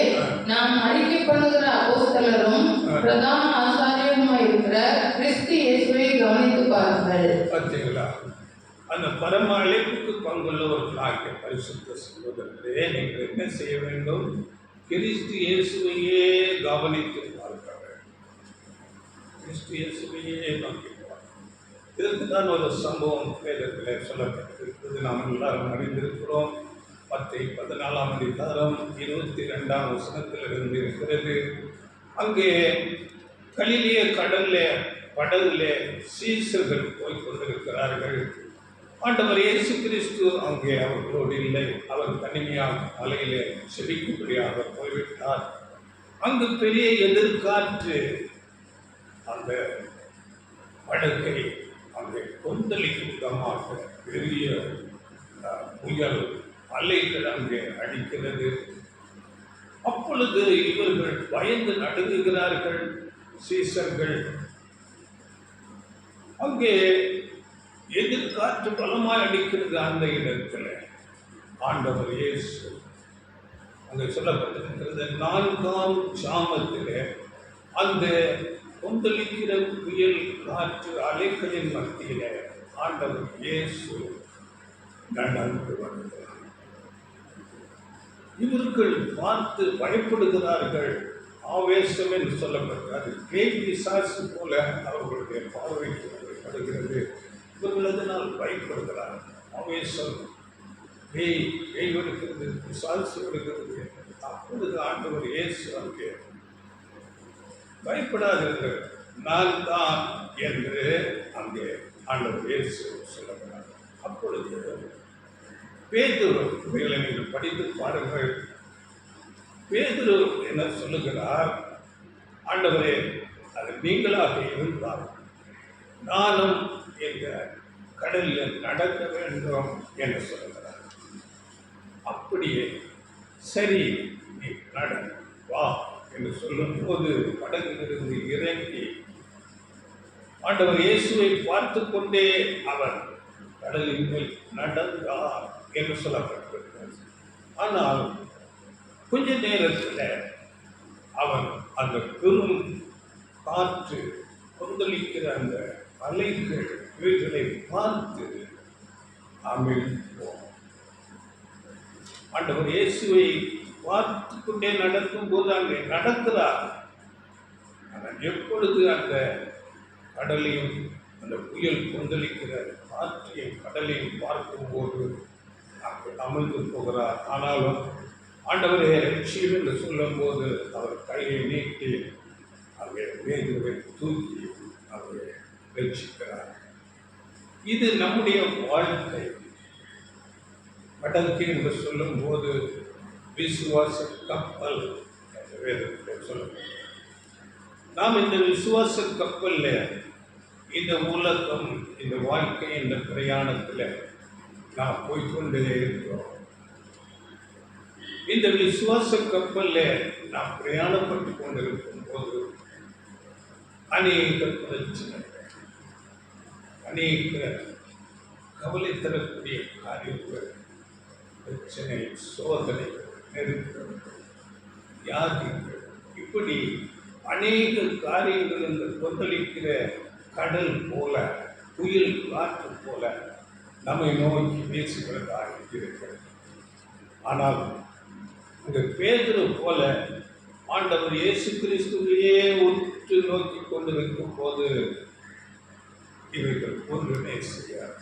நாம் அறிக்கை பண்ணுகிற அப்போஸ்தலரும் பிரதான ஆசாரியருமாய் இருக்கிற கிறிஸ்து இயேசுவை கவனித்து பாருங்கள். பார்த்தீங்களா? அந்த பரம அழைப்புக்கு பங்குள்ளவர்களாகிய பரிசுத்த சகோதரரே, நீங்கள் என்ன செய்ய வேண்டும்? கிறிஸ்து இயேசுவையே கவனித்து பார்க்க வேண்டும். கிறிஸ்து இயேசுவையே நோக்கி. இதற்கு தான் ஒரு சம்பவம் வேதத்தில் சொல்லப்பட்டிருக்கிறது. நாம் எல்லாரும் அறிந்திருக்கிறோம். மத்தேயு 14ஆம் அதிகாரம் 22ஆம் வசனத்திலிருந்து இருக்கிறது. அங்கே கலிலேய கடல்ல படகுல சீசர்கள் போய் கொண்டிருக்கிறார்கள். ஆண்டவர் இயேசு கிறிஸ்து அங்கே அவர்களோடு இல்லை. அவர் தனிமையாக மலையிலே செபிக்கும்படியாக போய்விட்டார். அங்கு பெரிய எதிர்காற்று அந்த படகை அங்கே கொந்தளிக்கும் விதமாக பெரிய புயல் அலைகள் அங்கே அடிக்கிறது. அப்பொழுது இவர்கள் பயந்து நடுங்குகிறார்கள். சீசர்கள் அங்கே எதிர்காற்று பலமாய் அடிக்கிறது. அந்த இடத்துல ஆண்டவர் இயேசு அங்கே சொல்லப்பட்டிருக்கிறது, 4ஆம் ஜாமத்திலே அந்த கொந்தளிக்கிற புயல் காற்று அலைகளின் மத்தியிலே ஆண்டவர் இயேசு நடந்து வருகிறார். இவர்கள் பார்த்து பயப்படுகிறார்கள். ஆவேசம் என்று சொல்லப்பட்டது பேய் பிசாசு போல அவர்களுடைய பார்வைக்கு படுகிறது. இவர்கள் அதனால் பயப்படுகிறார். ஆவேசம், பேய் வருகிறது, பிசாசு வருகிறது. அப்பொழுது ஆண்டவர் இயேசு அங்கே பயப்படாதீர்கள், நான் தான் என்று அங்கே ஆண்டவர் இயேசு சொல்லுகிறார். அப்பொழுது பேதுரு, இவைகளை நீங்கள் படித்து பாருங்கள். பேதுரு என்ன சொல்லுகிறார், ஆண்டவரே அது நீங்களாக இருந்தால் நானும் என்ற கடலில் நடக்க வேண்டும் என்று சொல்லுகிறார். அப்படியே சரி நீ நட வா என்று சொல்லும் போது படகிலிருந்து இறங்கி ஆண்டவர் இயேசுவை பார்த்து கொண்டே அவர் கடலின் மேல் நடந்தார் என்று சொல்லப்பட்டிருக்கிறது. ஆனால் கொஞ்ச நேரத்தில் அவன் அந்த பெரும் காற்று கொந்தளிக்கிற அந்த அலைகள் இவைகளை பார்த்து அமிழ்ந்தோம். ஆண்டவர் இயேசுவை பார்த்து கொண்டே நடக்கும் போது அங்கே நடக்கிறார். ஆனால் எப்பொழுது அந்த கடலையும் அந்த புயல் கொந்தளிக்கிற காற்றையும் கடலையும் பார்க்கும்போது அங்கே அமிழ்ந்து போகிறார். ஆனாலும் ஆண்டவரே ரட்சியம் என்று சொல்லும் போது அவர் கையை நீட்டி அங்கே பேதுருவை தூக்கி அவரை ரட்சிக்கிறார். இது நம்முடைய வாழ்க்கை. படகு என்று சொல்லும் போது விசுவாச கப்பல் என்று வேதத்தில் சொல்லப்படும். நாம் இந்த விசுவாச கப்பல்ல இந்த உலகம், இந்த வாழ்க்கை, இந்த பிரயாணத்தில் நாம் போய்கொண்டே இருக்கிறோம். இந்த விசுவாச கப்பல்ல நாம் பிரயாணப்பட்டு கொண்டிருக்கும் போது அநேக பிரச்சனைகள், அநேக கவலை தரக்கூடிய காரியங்கள், பிரச்சனை, சோதனைகள், நெருக்கங்கள், வியாதிகள், இப்படி அநேக காரியங்கள் இந்த கொந்தளிக்கிற கடல் போல, புயல் காற்று போல நம்மை நோக்கி பேசுகிறதாக இருக்கிறது. ஆனால் இந்த பேதுரு போல ஆண்டவர் இயேசு கிறிஸ்துவையே உற்று நோக்கி கொண்டிருக்கும் போது இவைகள் ஒன்றுமே செய்யாது.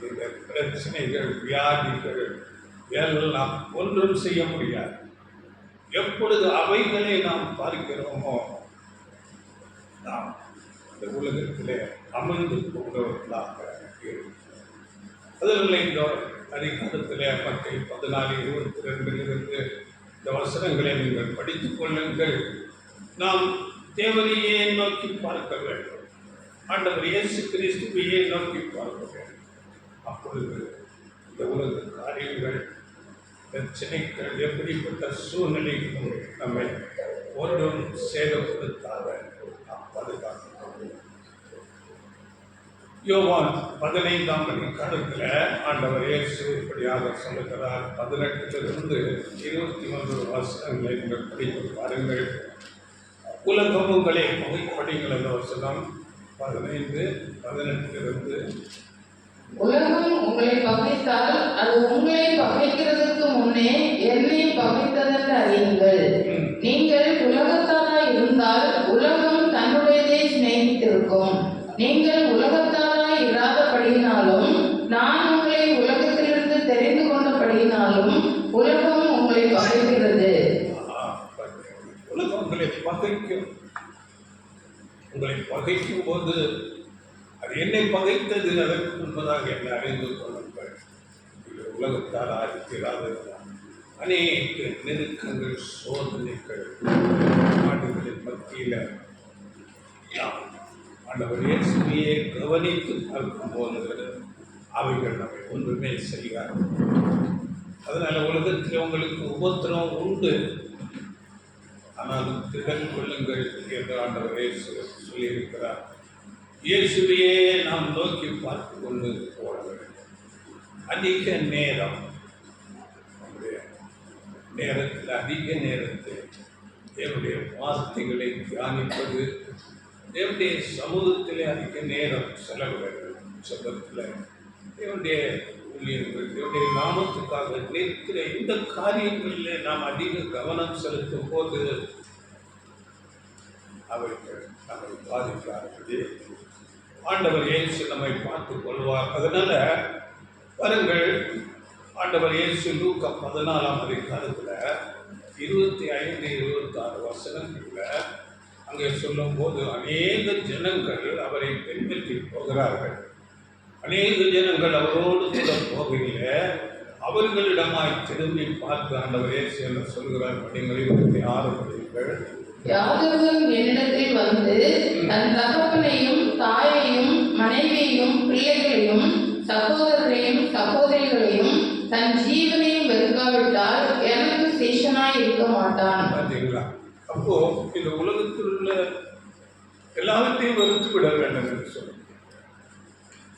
இந்த பிரச்சனைகள், வியாதிகள் எல்லாம் ஒன்றும் செய்ய முடியாது. எப்பொழுது அவைகளை நாம் பார்க்கிறோமோ நாம் இந்த உலகத்திலே அமர்ந்து போகிறவர்களாக இருக்கிறோம். அதில் இந்த அதிகாரத்திலே மத்தேயு 14:22 இந்த வசனங்களை நீங்கள் படித்துக் கொள்ளுங்கள். நாம் தேவனையே நோக்கி பார்க்க வேண்டும். ஆண்டவர் இயேசு கிறிஸ்துவையே நோக்கி பார்க்க வேண்டும். அப்பொழுது இந்த உலக காரியங்கள், பிரச்சனைகள், எப்படிப்பட்ட சூழ்நிலைகளும் நம்மை ஒன்றும் சேதப்படுத்தாத நாம் பாதுகாக்க. யோவான் 15ஆம் அதிகாரத்தில் ஆண்டவர் இயேசு இப்படியாக சொல்லுகிறார். 18 to 21 வசனங்களை நீங்கள் படித்து பாருங்கள். உலகம் உங்களை பகைப்படிகள் என்ற வசனம் 15, 18 உலகம் உங்களை பகைத்தால் அது உங்களை பகைக்கிறதுக்கு முன்னே என்னை பகைத்ததென்று அறியுங்கள். நீங்கள் உலகத்தாராய் இருந்தால் உலகம் தன்னுடையதை சிநேகித்திருக்கும். நீங்கள் உலகத்தாராய் இராதபடியினாலும் நான் உங்களை உலகத்திலிருந்து தெரிந்து கொண்டபடியினாலும் போனாலும் உலகம் உங்களை பகைக்கிறது. உலகம் உங்களை பகைக்கும். உங்களை பகைக்கும் போது அது என்னை பகைத்தது, அதற்கு முன்பதாக என்னை அறிந்து கொள்ளுங்கள். இது உலகத்தால் ஆதிக்கிறாததான் அநேக நெருக்கங்கள், சோதனைகள், ஆண்டுகளின் மத்தியில் ஆண்டவர் இயேசுவையே கவனித்து பார்க்கும்போது அவைகள் நம்மை ஒன்றுமே செய்யாது. அதனால உலகத்தில் உங்களுக்கு உபத்திரம் உண்டு, ஆனால் திடன் கொள்ளுங்கள் என்று ஆண்டவர் இயேசு சொல்லியிருக்கிறார். இயேசுவையே நாம் நோக்கி பார்த்து கொண்டு போட வேண்டும். அதிக நேரம், நேரத்தில் அதிக நேரத்தில் தேவனுடைய வார்த்தைகளை தியானிப்பது, தேவனுடைய சமூகத்திலே அதிக நேரம் செலவிடுகிறது. சபத்தில் தேவனுடைய ஊழியர்கள், தேவனுடைய நாமத்துக்காக நிற்கிற இந்த காரியங்களிலே நாம் அதிக கவனம் செலுத்தும் போது அவர்கள் நம்மை பாதிக்கிறார்களே. ஆண்டவர் இயேசு நம்மை பார்த்துக் கொள்வார். அதனால பாருங்கள், ஆண்டவர் இயேசு லூக்கா 14ஆம் அதிகாரத்தில் 25, 26 வசனங்களில் அங்கே சொல்லும் போது அநேக ஜனங்கள் அவரை பின்பற்றி போகிறார்கள். அநேக ஜனங்கள் அவரோடு கூட போகையில அவர்களிடமாய் திரும்பி பார்த்து ஆண்டவர் இயேசு என்ன சொல்கிறார்? படிங்கள் 26 படிங்கள். யாதொருவன் என்னிடத்தில் வந்து தன் தகப்பனையும் தாயையும் மனைவியையும் பிள்ளைகளையும் சகோதரரையும் சகோதரிகளையும் தன் ஜீவனையும் வெறுக்காவிட்டால் எனக்கு சேஷனாய் இருக்க மாட்டான். பார்த்தீங்களா? அப்போ இந்த உலகத்தில் உள்ள எல்லாவற்றையும் வெறுத்து விட வேண்டும் என்று சொல்லுங்க.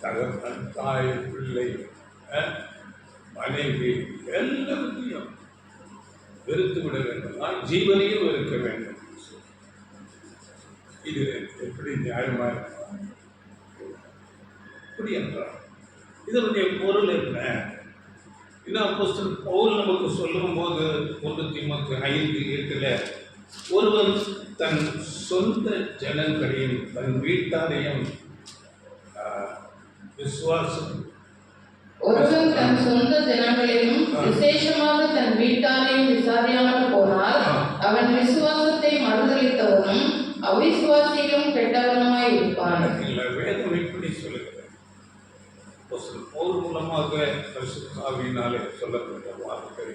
தகப்பன், தாய், பிள்ளை, மனைவி எல்லாவற்றையும் வெறுத்து விட வேண்டும். ஜீவனையும் வெறுக்க வேண்டும். இது எப்படி நியாயமா இருக்கும்? எப்படி என்றால் இதனுடைய பொருள் என்ன? இன்னும் அப்போஸ்தலன் பவுல் நமக்கு சொல்லும் போது 1 தீமோத்தேயு 5:8 ஒருவன் தன் சொந்த ஜனங்களையும் தன் வீட்டாரையும் ஒருவன் தன் சொந்த ஜனங்களையும் விசேஷமாக தன் வீட்டாரையும் விசாரியாமல் போனால் அவன் விசுவாசத்தை மறுதலித்தவனும் அவிசுவாசியிலும் கெட்டவனுமாய் இருப்பான். வேதம் இப்படி சொல்லுகிறது. பவுல் மூலமாக பரிசுத்த ஆவியினாலே சொல்லப்பட்ட வார்த்தை,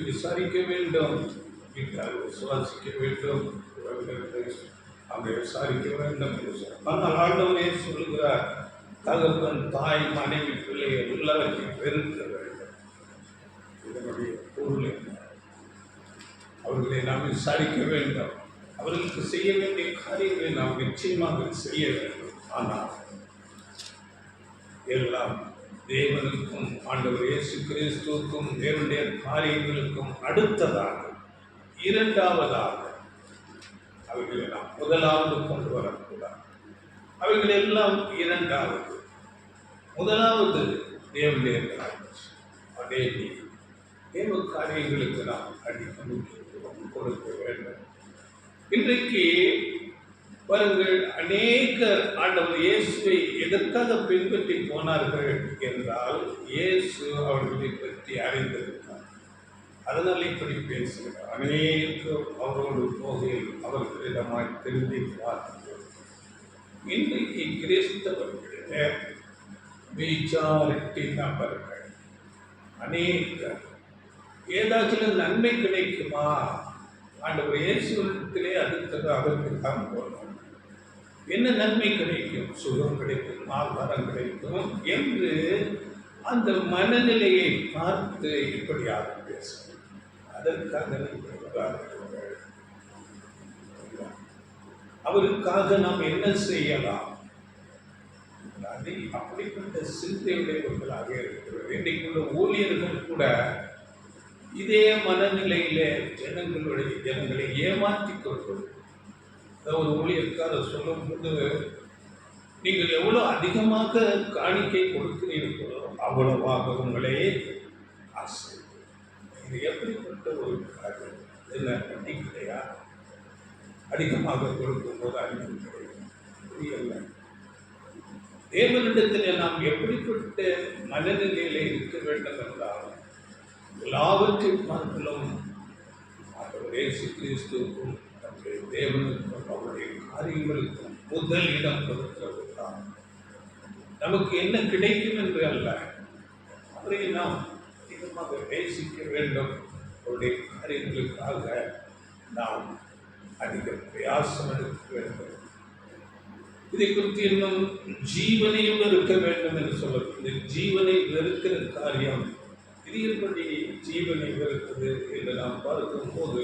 விசாரிக்க வேண்டும், வீட்டார் விசுவாசிக்க வேண்டும், அவங்க விசாரிக்க வேண்டும். ஆனால் ஆண்டவனே சொல்லுகிறார், தகப்பன், தாய், மனைவி, பிள்ளையை எல்லாவற்றையும் வெறுக்க வேண்டும். இதனுடைய பொருள் என்ன? அவர்களை நாம் விசாரிக்க வேண்டும். அவர்களுக்கு செய்ய வேண்டிய காரியங்களை நாம் நிச்சயமாக செய்ய வேண்டும். ஆனால் எல்லாம் தேவனுக்கும் ஆண்டவர் இயேசு கிறிஸ்துவுக்கும் தேவனுடைய காரியங்களுக்கும் அடுத்ததாக, இரண்டாவதாக அவைகளை நாம் முதலாவது கொண்டு வரக்கூடாது. அவைகள் எல்லாம் இரண்டாவது. முதலாவது தேவனுடைய அதே தேவ காரியங்களுக்கு நாம் அதிக முக்கியத்துவம் கொடுக்க வேண்டும். இன்றைக்கு பாருங்கள், அநேக ஆண்டவர் இயேசுவை எதற்காக பின்பற்றி போனார்கள் என்றால், இயேசு அவர்களை பற்றி அறிந்திருந்தார். அதனால் இப்படி பேசுகிறார். அநேக அவரோடு போகையில் அவர்களிடமாய் திரும்பி பார்த்து, இன்றைக்கு கிறிஸ்தவர்களே மெஜாரிட்டி நபர்கள் அநேக ஏதாச்சும் நன்மை கிடைக்குமா, ஆண்டவர் இயேசுவிடத்திலே அதற்கு தான் போனோம், என்ன நன்மை கிடைக்கும், சுகம் கிடைக்கும், ஆகாரம் கிடைக்கும் என்று அந்த மனநிலையை பார்த்து இப்படியாக பேசும். அதற்காக அவருக்காக நாம் என்ன செய்யலாம், அதை அப்படிப்பட்ட சிந்தையுடையவர்களாக இருக்கிறது. இன்றைக்குள்ள ஊழியர்கள் கூட இதே மனநிலையிலே ஜனங்களை ஏமாற்றிக் கொள்வது. ஒரு ஊழியர்காரர் சொல்லும் போது, நீங்கள் எவ்வளோ அதிகமாக காணிக்கை கொடுக்கிறீர்களோ அவ்வளவாக உங்களே ஆசை. இது எப்படிப்பட்ட ஒரு காரியம்? என்ன நம்பிக்கையா? அதிகமாக கொடுக்கும்போது அறிவு கிடையாது, புரியல. தேவனிடத்தில் நாம் எப்படிப்பட்ட மனநிலையில் இருக்க வேண்டும் என்றால், எல்லாவற்றையும் பார்க்கலாம் ஆண்டவர் இயேசு கிறிஸ்துவுக்கும் நம்முடைய தேவனுக்கும் அவருடைய காரியங்களுக்கும் முதல் இடம் கொடுக்கிறதுதான். நமக்கு என்ன கிடைக்கும் என்று அல்ல, அவரை நாம் அதிகமாக நேசிக்க வேண்டும். அவருடைய காரியங்களுக்காக நாம் அதிக பிரயாசம் எடுக்க வேண்டும். இதை குறித்து இன்னும் ஜீவனையும் வெறுக்க வேண்டும் என்று சொல்லப்படுது. ஜீவனை வெறுக்கிற காரியம் இது எப்படி ஜீவனை வெறுக்குது என்று நாம் பார்க்கும் போது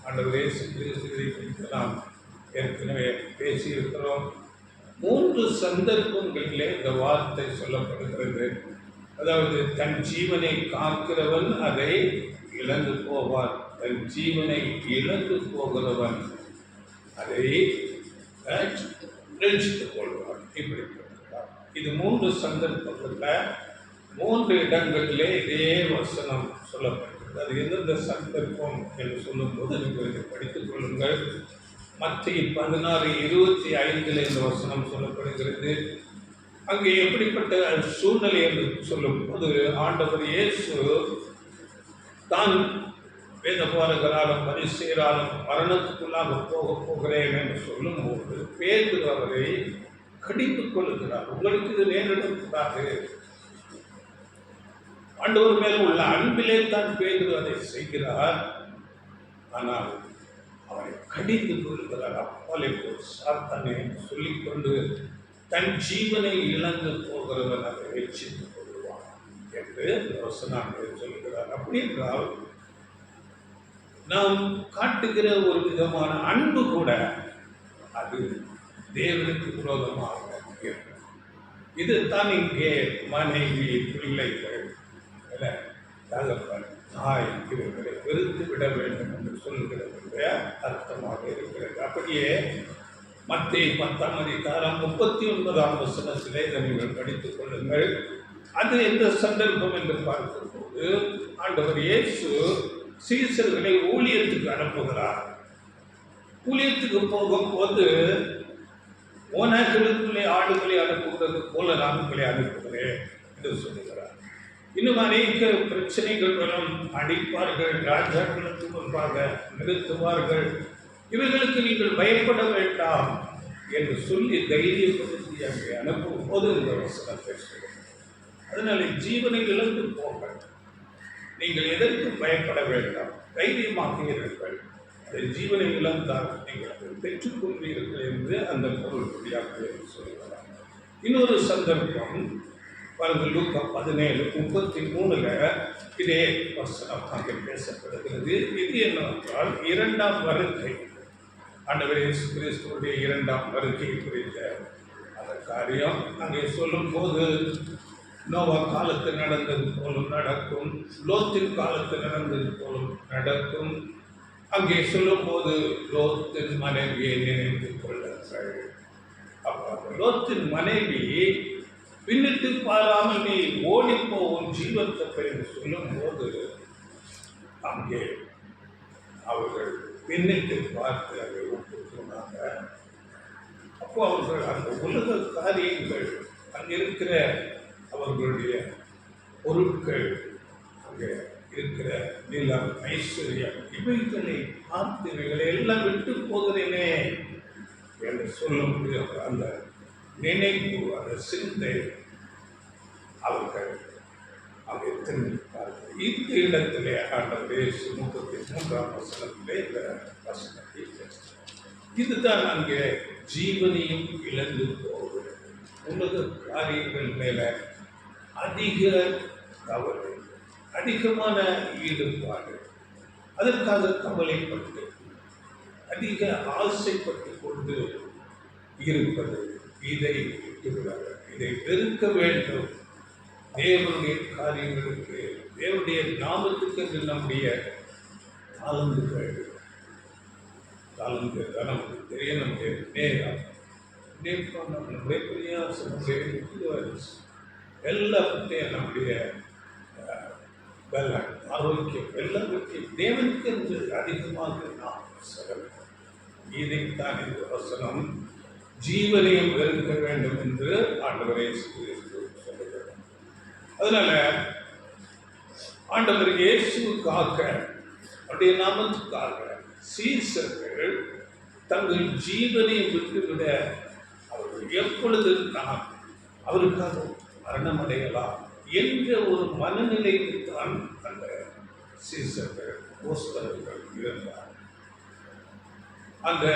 ஆண்டவர் இயேசு கிறிஸ்துவை குறித்து நாம் ஏற்கனவே பேசியிருக்கிறோம். 3 சந்தர்ப்பங்களிலே இந்த வார்த்தை சொல்லப்படுகிறது. அதாவது தன் ஜீவனை காக்கிறவன் அதை இழந்து போவார், தன் ஜீவனை இழந்து போகிறவன் அதை ரட்சித்துக் கொள்வார். இப்படிப்பட்டார். இது 3 சந்தர்ப்பங்கள்ல 3 இடங்களிலே இதே வசனம் சொல்லப்பட்டிருக்கு. அது எந்தெந்த சந்தர்ப்பம் என்று சொல்லும் போது நீங்கள் இதை படித்துக் கொள்ளுங்கள். மத்திய 16:25 இந்த வசனம் சொல்லப்படுகிறது. அங்கே எப்படிப்பட்ட சூழ்நிலை என்று சொல்லும் போது ஆண்டவர் இயேசு தான் வேதபாரகராலும் பரிசேயராலும் மரணத்துக்குள்ளாக போகிறேன் என்று சொல்லும் போது பேதுரு அவரை கடித்துக் கொள்ளுகிறார். உங்களுக்கு இது நேரிடக்கூடாது. ஆண்டவர் மேல் உள்ள அன்பிலே தான் பேதுரு அதை செய்கிறார். ஆனால் அவரை கடிந்து கொள்கிறார். அப்பாலே சாத்தானே சொல்லிக்கொண்டு தன் ஜீவனை இழந்து போகிறவன் அதை ரட்சித்துக் கொள்வான் என்று வசனங்கள் சொல்கிறார். அப்படி என்றால் நாம் காட்டுகிற ஒரு விதமான அன்பு கூட அது தேவனுக்கு விரோதமாக இருக்கிறது. இதுதான் இங்கே மனைவி, பிள்ளைகள், தகப்பன், தாய் இவர்களை வெறுத்து விட வேண்டும் என்று சொல்கிறது அர்த்தமாக இருக்கிறது. அப்படியே மத்திய 10:39 வசனத்திலே இதை நீங்கள் படித்துக் கொள்ளுங்கள். அது எந்த சந்தர்ப்பம் என்று பார்க்கும்போது ஆண்டவர் இயேசு சீசர்களை ஊழியத்துக்கு அனுப்புகிறார். ஊழியத்துக்கு போகும்போது ஓனாக்களுக்குள்ளே ஆடுகளை அனுப்புகிறது போல நான் உங்களை அனுப்புகிறேன் என்று சொல்லுகிறார். இன்னும் அநேக பிரச்சனைகள் வரும். அடிப்பார்கள், ராஜாக்களுக்கு முன்பாக நிறுத்துவார்கள். இவர்களுக்கு நீங்கள் பயப்பட வேண்டாம் என்று சொல்லி தைரியப்படுத்தி அங்கே அனுப்பும் போது இந்த வசனத்தை சொல்லுங்கள். அதனால ஜீவனை இழந்து போக நீங்கள் எதற்கும் பயப்பட வேண்டாம், தைரியமாக இருங்கள். அதை ஜீவனை இழந்தால் நீங்கள் அதை பெற்றுக்கொள்வீர்கள் என்று அந்த பொருள் வழியாக சொல்கிறார். இன்னொரு சந்தர்ப்பம் பாருங்கள், லூக்கா 17:33 இதே வசனம் அங்கே பேசப்படுகிறது. இது என்னவென்றால் 2ஆம் வருகை, ஆண்டவர் இயேசு கிறிஸ்துவுடைய 2ஆம் வருகை குறித்த அந்த காரியம் அங்கே சொல்லும் போது நோவா காலத்தில் நடந்தது போலும் நடக்கும், லோத்தின் காலத்தில் நடந்தது போலும் நடக்கும். அங்கே சொல்லும் போது லோத்தின் மனைவியை நினைத்து கொள்ளுங்கள். அப்போ லோத்தின் மனைவி பின்னிட்டு பாராமல் நீ ஓடி போகும் ஜீவத்தை என்று சொல்லும் போது அங்கே அவர்கள் பின்னிட்டு பார்த்து அதை ஒப்பு சொன்னாங்க. அப்போ அவர்கள் அந்த உலக காரியங்கள் அங்கே இருக்கிற அவர்களுடைய பொருட்கள், அங்கே இருக்கிற நிலம், ஐஸ்வர்யம், இவைகளை பார்த்து இவைகளை எல்லாம் விட்டு போகிறேனே என்று சொல்ல முடியும். அந்த நினைப்பு, அந்த சிந்தை அவர்கள் அங்கே திரும்பிப்பார்கள். இந்த இடத்திலே ஆண்டவர் இயேசு 33ஆம் வசனத்திலே இந்த வசனத்தை இதுதான் அங்கே ஜீவனையும் இழந்து போகிறது. உலக காரியங்கள் மேல அதிக கவலை, அதிகமான ஈடுபாடு, அதற்காக கவலைப்பட்டு அதிக ஆசைப்பட்டு கொண்டு இருப்பது, இதை விட்டுவிடாது. இதை வெறுக்க வேண்டும். தேவனுடைய காரியங்களுக்கு, தேவனுடைய நாமத்துக்கு என்று நம்முடைய தாளந்துகள் நமக்கு தெரிய, நம்முடைய நேரம், நம்முடைய பிரயாசம், நம்முடைய எல்லாத்தையும் நம்முடைய பலன், ஆரோக்கியம் எல்லாவற்றையும் தேவனுக்கு என்று அதிகமாக நாம் செலவு. இதைத்தான் இந்த வசனம் ஜீவனையும் வெறுக்க வேண்டும் என்று ஆண்டவர் இயேசு சொல்லுகிறார். அதனால ஆண்டவர் இயேசுவுக்காக, அவருடைய நாமத்துக்காக சீசர்கள் தங்கள் ஜீவனை விட்டுவிட அவர்கள் எப்பொழுது நாம் அவருக்காக மரணம் அடையலாம் என்ற ஒரு மனநிலையில் தான் அந்த சீசர்கள் போஸ்தலர்கள் இருந்தார். அந்த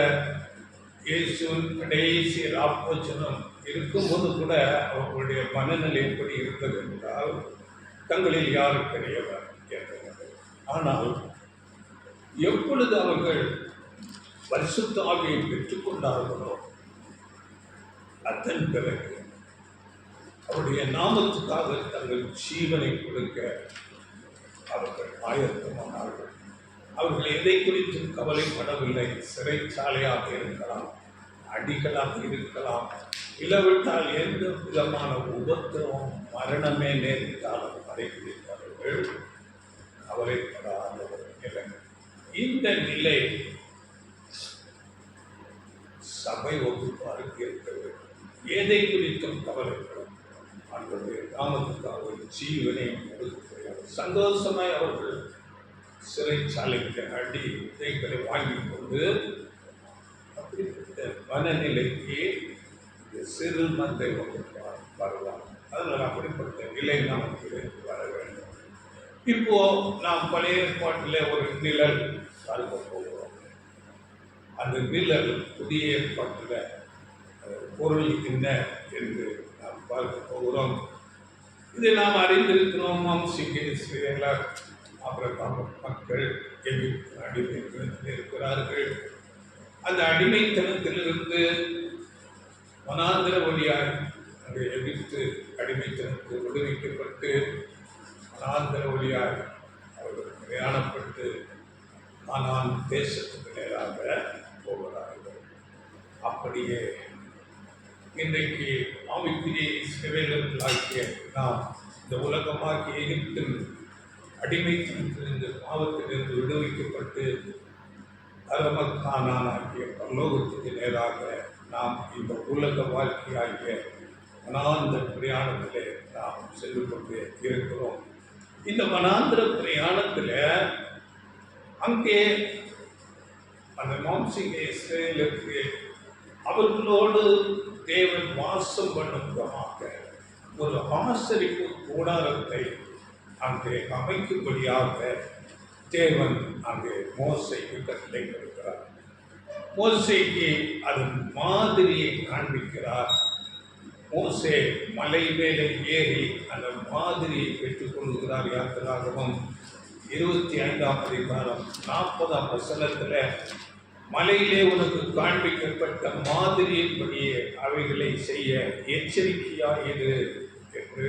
இயேசுவின் கடைசி ராப்போஜனம் இருக்கும்போது கூட அவர்களுடைய மனநிலை எப்படி இருந்தது என்றால், தங்களில் யாரும் கிடையவர் என்றது. ஆனால் எப்பொழுது அவர்கள் பரிசுத்த ஆவியை பெற்றுக்கொண்டார்களோ அதன் பிறகு அவருடைய நாமத்துக்காக தங்கள் ஜீவனை கொடுக்க அவர்கள் ஆயத்தமானார்கள். அவர்கள் எதை குறித்தும் கவலைப்படவில்லை. சிறைச்சாலையாக இருக்கலாம், அடிகளாக இருக்கலாம், இல்லாவிட்டால் எந்த விதமான உபத்திரவம் மரணமே நேரிட்டாலும் அதை குறித்து அவர்கள் கவலைப்படாதவர்கள். இந்த நிலை சபை வகுப்பாருக்கு இருக்கிறது. எதை குறித்தும் கவலைப்படும் அவர்களுடைய நாமத்துக்காக ஜீவனை கொடுக்கிறார்கள். சந்தோஷமாய் அவர்கள் சிறைச்சாலைக்கு அடி உதைகளை வாங்கி கொண்டு அப்படிப்பட்ட மனநிலைக்கு சிறு மந்தை வகுப்பார் வரலாம். அதனால் அப்படிப்பட்ட நிலை நமக்கு வர வேண்டும். இப்போ நாம் பழைய ஏற்பாட்டில் ஒரு நிழல் பார்க்க போகிறோம். அந்த நிழல் புதிய ஏற்பாட்டில் பொருள் என்ன என்று நாம் பார்க்க போகிறோம். இதை நாம் அறிந்திருக்கிறோம். வம்சிக்க இஸ்ரவேலர் ஆபிரகாம் மக்கள் எகிப்து அடிமைத்தனத்தில் இருக்கிறார்கள். அந்த அடிமைத்தனத்திலிருந்து வனாந்திர வழியாய் அந்த எகிப்து அடிமைத்தனத்தில் விடுவிக்கப்பட்டு வனாந்திர வழியாய் அவர்கள் பிரயாணப்பட்டு கானான் தேசத்துக்கு நேராக போகிறார்கள். அப்படியே இன்றைக்கு ஆவிக்குரிய இஸ்ரவேலர்களாகிய நாம் இந்த உலகமாகிய எகிப்தின் அடிமைத்தனத்திலிருந்து பாவத்திலிருந்து விடுவிக்கப்பட்டு அரமக்கானாகிய பரலோகத்துக்கு நேராக நாம் இந்த உலக வாழ்க்கையாகிய வனாந்திர பிரயாணத்திலே நாம் சென்று கொண்டு இருக்கிறோம். இந்த வனாந்திர பிரயாணத்தில் அங்கே அந்த மாம்சீக இஸ்ரவேலுக்கு அவர்களோடு தேவன் வாசம் பண்ணும் விதமாக ஒரு ஆசரிப்பு கூடாரத்தை அங்கே அமைக்கும்படியாக தேவன் அங்கே மோசேக்கு கட்டளை கொடுக்கிறார். மோசேக்கு அதன் மாதிரியை காண்பிக்கிறார். மோசே மலை மேலே ஏறி அந்த மாதிரியை பெற்றுக் கொள்கிறார். யாத்திராகமம் 25ஆம் அதிகாரம் 40ஆம் வசனத்தில் மலையிலே உனக்கு காண்பிக்கப்பட்ட மாதிரியின்படியே அவைகளை செய்ய எச்சரிக்கையாயிரு என்று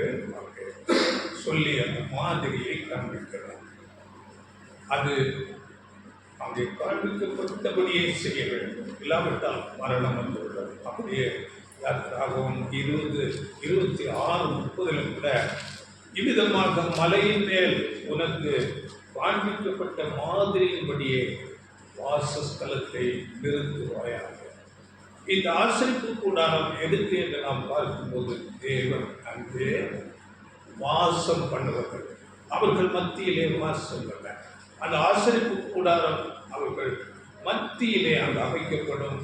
சொல்லி அந்த மாதிரியை காண்பிக்கிறார். அது அங்கே காண்பிக்கப்பட்டபடியே செய்ய வேண்டும், இல்லாவிட்டால் மரணம் வந்துள்ளது. அப்படியே யாத்திராகமம் 20:26-30 கூட இவ்விதமாக மலையின் மேல் உனக்கு காண்பிக்கப்பட்ட மாதிரியின்படியே வாசஸ்தலத்தை நிறுத்துவாயாக. இந்த ஆசரிப்பு கூடாரம் எதுக்கு என்று நாம் பார்க்கும்போது தேவன் அங்கே வாசம் பண்ணுவார்கள். அவர்கள் மத்தியிலே வாசம் பண்ண அந்த ஆசரிப்பு கூடாரம் அவர்கள் மத்தியிலே அங்கு அமைக்கப்படும்.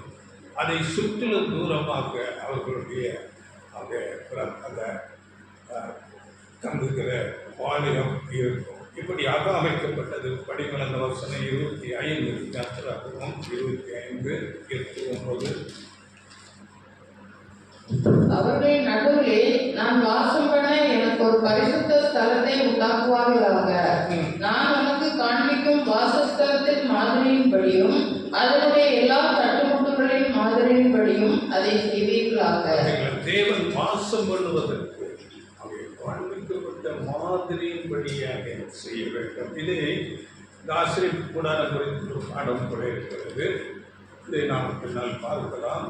அதை சுற்றிலும் தூரமாக அவர்களுடைய அந்த தங்குகிற பாளையம் இருக்கும். இப்படியாக அமைக்கப்பட்டது. படிமலர்ந்த வசனம் 25 யாத்திராகமம் 25:8-9. அவருடைய நடுவிலே நான் வாசம் பண்ண எனக்கு ஒரு பரிசுத்த ஸ்தலத்தை உண்டாக்குவார்களாக. நான் உனக்கு காண்பிக்கும் வாசஸ்தலத்தின் மாதிரியின்படியும் அதனுடைய எல்லா தட்டுமுட்டுகளின் மாதிரியின்படியும் அதை செய்வீர்களாக. தேவன் வாசம் பண்ணுவதற்கு காண்பிக்கப்பட்ட மாதிரியின்படியாக செய்ய வேண்டும். இது ஆசிரியப்பு கூடாரம் குறித்து ஒரு பாடம் கூட இருக்கிறது. இதை நாம் பின்னால் பார்க்கலாம்.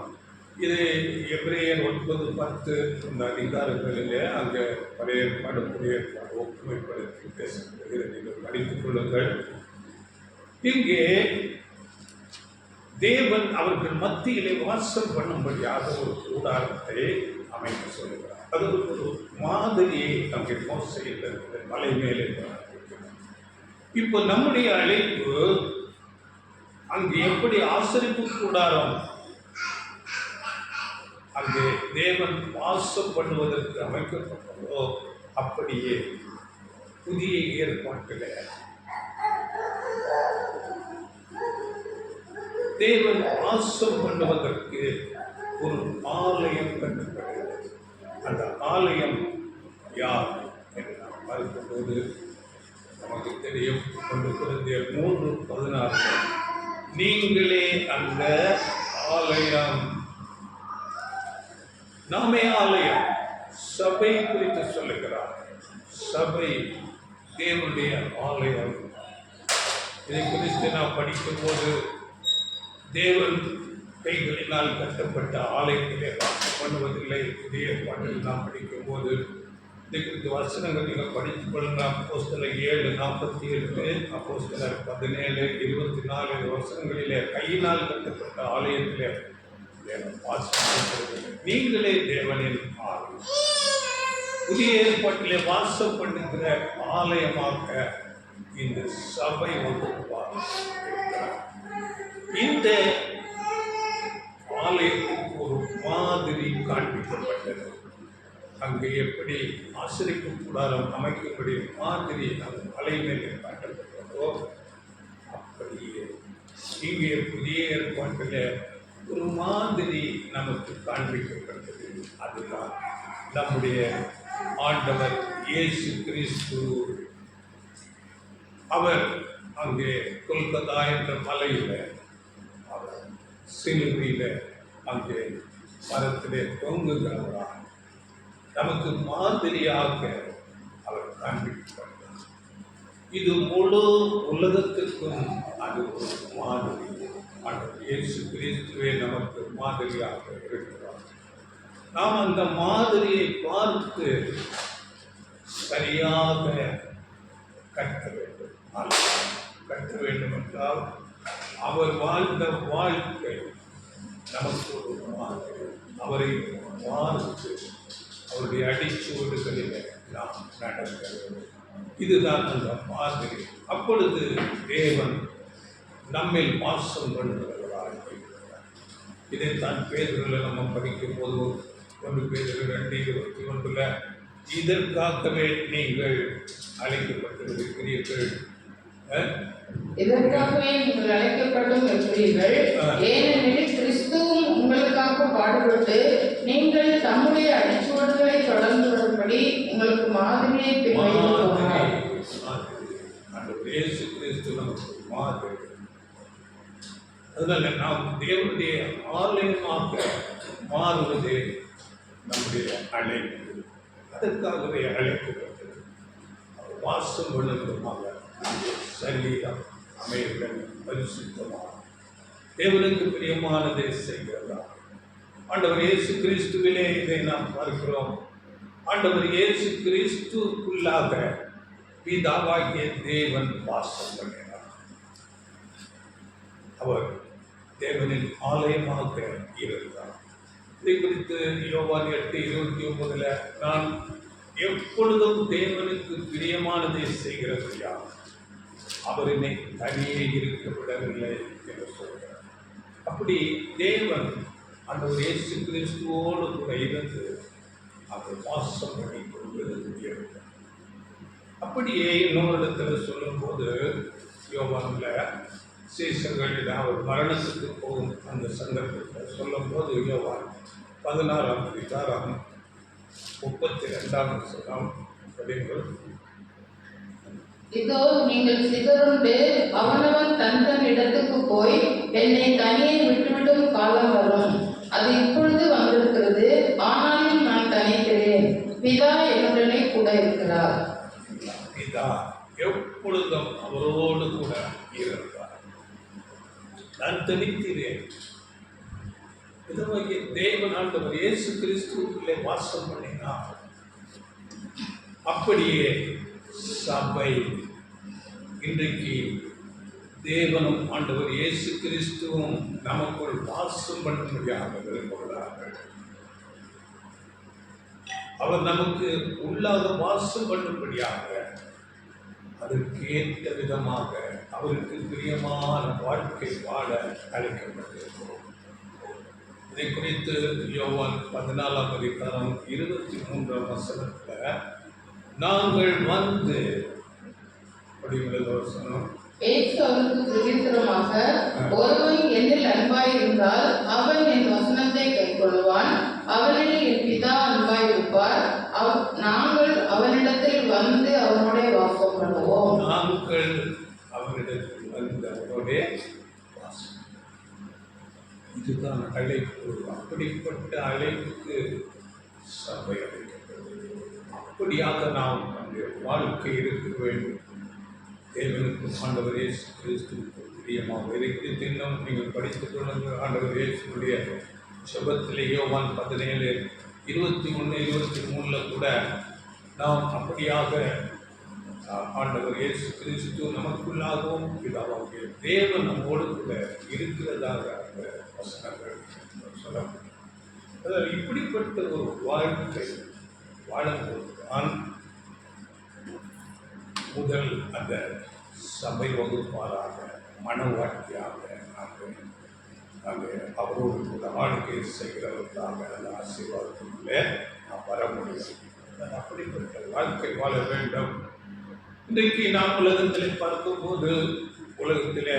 இது எபிரேயர் 9:10 இந்த அதிகாரங்களிலே அங்கே பழைய ஏற்பாடு புதிய ஏற்பாடு ஒப்புமைப்படுத்தி பேசப்படுகிறது. நீங்கள் படித்துக் கொள்ளுங்கள். இங்கே தேவன் அவர்கள் மத்தியிலே வாசம் பண்ணும்படியாக ஒரு கூடாரத்தை அமைக்க சொல்கிறார். அது ஒரு மாதிரியை அங்கே மோசையில் மலை மேலே இப்போ நம்முடைய அழைப்பு அங்கு எப்படி ஆசரிப்பு கூடாரம் அங்கே தேவன் வாசம் பண்ணுவதற்கு அமைக்கப்பட்டதோ அப்படியே புதிய ஏற்பாட்டில் தேவன் வாசம் பண்ணுவதற்கு ஒரு ஆலயம் கட்டப்படுகிறது. அந்த ஆலயம் யார் என்று நாம் பார்க்கும்போது நமக்கு தெரியும். 1 கொரிந்தியர் 3:16 நீங்களே அந்த ஆலயம். நாமே ஆலயம். சபை குறித்து சொல்லுகிறார். சபை தேவனுடைய ஆலயம். இதை குறித்து நாம் படிக்கும்போது தேவன் கைகளினால் கட்டப்பட்ட ஆலயத்திலே வாசம் பண்ணுவதில்லை. புதிய பாட்டில் நாம் படிக்கும்போது இதை குறித்து வசனங்கள் நீங்கள் படித்துக் கொள்ளலாம். அப்போஸ்தலர் 7:47, அப்போஸ்தலர் 17:24 வசனங்களிலே கையினால் கட்டப்பட்ட ஆலயத்திலே தேவன் வாசம் பண்ணுவதில்லை. நீங்களே தேவனின் ஆலயம். புதிய ஏற்பாட்டிலே வாசம் பண்ணுகிற ஆலயமாக இந்த சபை வந்து இந்த ஆலயத்துக்கு ஒரு மாதிரி காண்பிக்கப்பட்டது. அங்கு எப்படி ஆசிரிப்பு கூடாரம் அமைக்கும்படி மாதிரி அந்த மலை மேலே காட்டப்பட்டதோ அப்படியே இங்கே புதிய ஏற்பாட்டில் ஒரு மாதிரி நமக்கு காண்பிக்கப்பட்டது. அதுதான் நம்முடைய ஆண்டவர் இயேசு கிறிஸ்து. அவர் அங்கே கொல்கத்தா என்ற மலையில் அவர் சிலுவையில் அங்கே மரத்திலே தொங்குகிறவராக நமக்கு மாதிரியாக அவர் காண்பிக்கப்பட்டார். இது முழு உலகத்திற்கும் அது ஒரு மாதிரி. ஆண்டவர் இயேசு கிறிஸ்துவே நமக்கு மாதிரியாக இருக்கிறார். நாம் அந்த மாதிரியை பார்த்து சரியாக கற்க வேண்டும். கற்க வேண்டும் என்றால் அவர் வாழ்ந்த வாழ்க்கை நமக்கு ஒரு மாதிரி. அவரை பார்த்து அவருடைய அடிச்சுவடுகளில் நாம் நடக்க வேண்டும். இதுதான் அந்த மாதிரி. அப்பொழுது தேவன் நம்மில் வாசம் பண்ணுகிறவராக இருக்கிறார். இதைத்தான் பேதுருவில் நம்ம படிக்கும் போது 1 பேதுரு 2:21 இதற்காகவே நீங்கள் அழைக்கப்பட்டிருக்கிறீர்கள். இதற்காகவே நீங்கள் அழைக்கப்பட்டும் இருக்கிறீர்கள். ஏனெனில் கிறிஸ்துவும் உங்களுக்காக பாடுபட்டு நீங்கள் தம்முடைய அடிச்சுவடுகளை தொடர்ந்து வரும்படி உங்களுக்கு மாதிரியை பின்பற்றினார். இயேசு கிறிஸ்து நமக்கு மாதிரி. அதனால நாம் தேவனுடைய ஆலயமாக மாறுவதே நம்முடைய அழைப்பு. அதற்காகவே அழைக்கப்பட்டது. வாசம் பண்ணுவதுமாக சரீரம் அமைகள் பரிசுத்தமாக தேவனுக்கு பிரியமானதை செய்கிறதா. ஆண்டவர் இயேசு கிறிஸ்துவிலே இதை நாம் பார்க்கிறோம். ஆண்டவர் இயேசு கிறிஸ்துக்குள்ளாக பிதாவாகிய தேவன் வாசம் பண்ணினார். அவர் தேவனின் ஆலயமாக இருந்தார். இதை குறித்து யோவான் 8:29 நான் எப்பொழுதும் தேவனுக்கு பிரியமானதை செய்கிறதையா அவர் என்னை தனியே இருக்க விடவில்லை என்று சொல்கிறார். அப்படி தேவன் அந்த இயேசு கிறிஸ்துவோடு கூட இருந்து அவர் வாசம் பண்ணி கொண்டு இருக்கிறார். அப்படியே இன்னொரு இடத்துல சொல்லும்போது யோவானில் சீசர்கள் அவர் மரணத்துக்கு போகும் அந்த சந்தர்ப்பத்தில் சொல்லும்போது யோவான் 16:32 படிங்கள். இதோ நீங்கள் சிதறுண்டு அவனவன் தன் இடத்துக்கு போய் என்னை தனியே விட்டுவிடும் காலம் வரும். அது இப்பொழுது வந்திருக்கிறது. ஆனாலும் நான் தனிக்கிறேன். பிதா என்னுடனே கூட இருக்கிறார். பிதா எப்பொழுதும் அவரோடு கூட இருக்கிறார். நான் தனிக்கிறேன். இதுவரை தேவன் ஆண்டவர் இயேசு கிறிஸ்துவிலே வாசம் பண்ணினார். அப்படியே சபை இன்றைக்கு தேவனும் ஆண்டவர் இயேசு கிறிஸ்துவும் நமக்குள் வாசம் பண்ணும்படியாக விரும்புகிறார்கள். அவர் நமக்கு உள்ளாக வாசம் பண்ணும்படியாக அதற்கேற்ற விதமாக அவருக்கு பிரியமான வாழ்க்கை வாழ அழைக்கப்பட்டிருக்கிறோம். இதை குறித்து யோவான் 14:23 நாங்கள் வந்து அப்படிங்கிறது வசனம். இயேசு அவருக்கு பிரதியுத்தரமாக, ஒருவன் என்னில் அன்பாயிருந்தால் அவன் என் வசனத்தை கைக்கொள்வான், அவனில் என் பிதா அன்பாயிருப்பார், நாங்கள் அவனிடத்தில் வந்து அவனுடைய வாசம் பண்ணுவோம். நாங்கள் அவனிடத்தில் வந்து அவனுடைய வாசம். இதுதான் அழைப்பு. அப்படிப்பட்ட அழைப்புக்கு சபை அழைக்கப்பட்டது. அப்படியாக நாம் நம்முடைய வாழ்க்கை இருக்க வேண்டும். தேவனுக்கு ஆண்டவர் இயேசு கிறிஸ்துவுக்கு பிரியமாக இருக்கிறது. இன்னும் நீங்கள் படித்துக் கொள்ளுங்கள். ஆண்டவர் இயேசுடைய ஜெபத்திலே யோவான் 17:21-23 கூட நாம் அப்படியாக ஆண்டவர் இயேசு கிறிஸ்து நமக்குள்ளாகவும் பிதாவாகிய தேவன் நம்மோடு கூட இருக்கிறதாக அந்த வசனங்கள் சொல்லப்படும். அதாவது இப்படிப்பட்ட ஒரு வாழ்க்கை வாழும்போது தான் முதல் அந்த சபை வகுப்பாராக மனவாழ்க்கையாக நாங்கள் அவரோடு கூட வாழ்க்கை செய்கிறவர்களாக அந்த ஆசீர்வாதத்திலே நாம் வர முடியும். அப்படிப்பட்ட வாழ்க்கை வாழ வேண்டும். இன்றைக்கு நாம் உலகத்தில் பார்க்கும்போது உலகத்தில்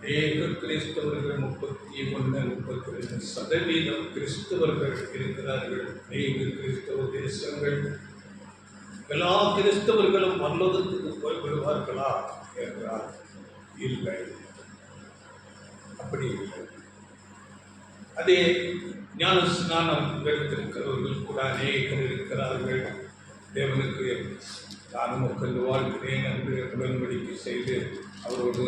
அநேக கிறிஸ்தவர்கள் 31-32% கிறிஸ்தவர்கள் இருக்கிறார்கள். அநேக கிறிஸ்தவ தேசங்கள். எல்லா கிறிஸ்தவர்களும் பரலோகத்துக்கு போய்விடுவார்களா என்றால் இல்லை, அப்படி இல்லை. அதே ஞான ஸ்நானம் எடுத்திருக்கிறவர்கள் கூட அநேகர் இருக்கிறார்கள். தேவனுக்கு நானும் உட்கார்ந்து வாழ்கிறேன் என்று உடன்படிக்கை செய்து அவரோடு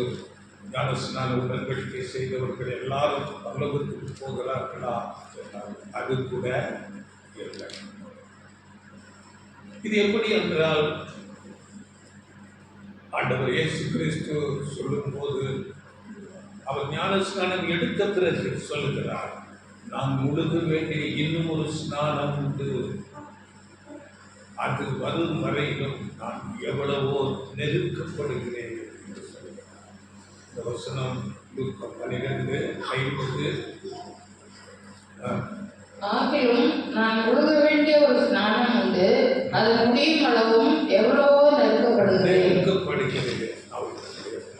ஞான ஸ்நான உடன்படிக்கை செய்தவர்கள் எல்லாரும் பரலோகத்துக்கு போகிறார்களா என்றால் அது கூட இல்லை. இது எப்படி என்றால் ஆண்டவர் இயேசு கிறிஸ்து சொல்லும் போது அவர் ஞான ஸ்நானம் எடுத்த பிறகு சொல்லுகிறார், நான் முழுக வேண்டிய இன்னும் ஒரு ஸ்நானம் உண்டு, அது வரும் வரையிலும் நான் எவ்வளவோ நெருக்கப்படுகிறேன் என்று சொல்லுகிறார். இந்த வசனம் 12:50. ஆகிலும் நான் முழுக வேண்டிய ஒரு ஸ்நானம் உண்டு, அது முடியும் அளவும் எவ்வளவோ நெருக்கப்படுகிறது.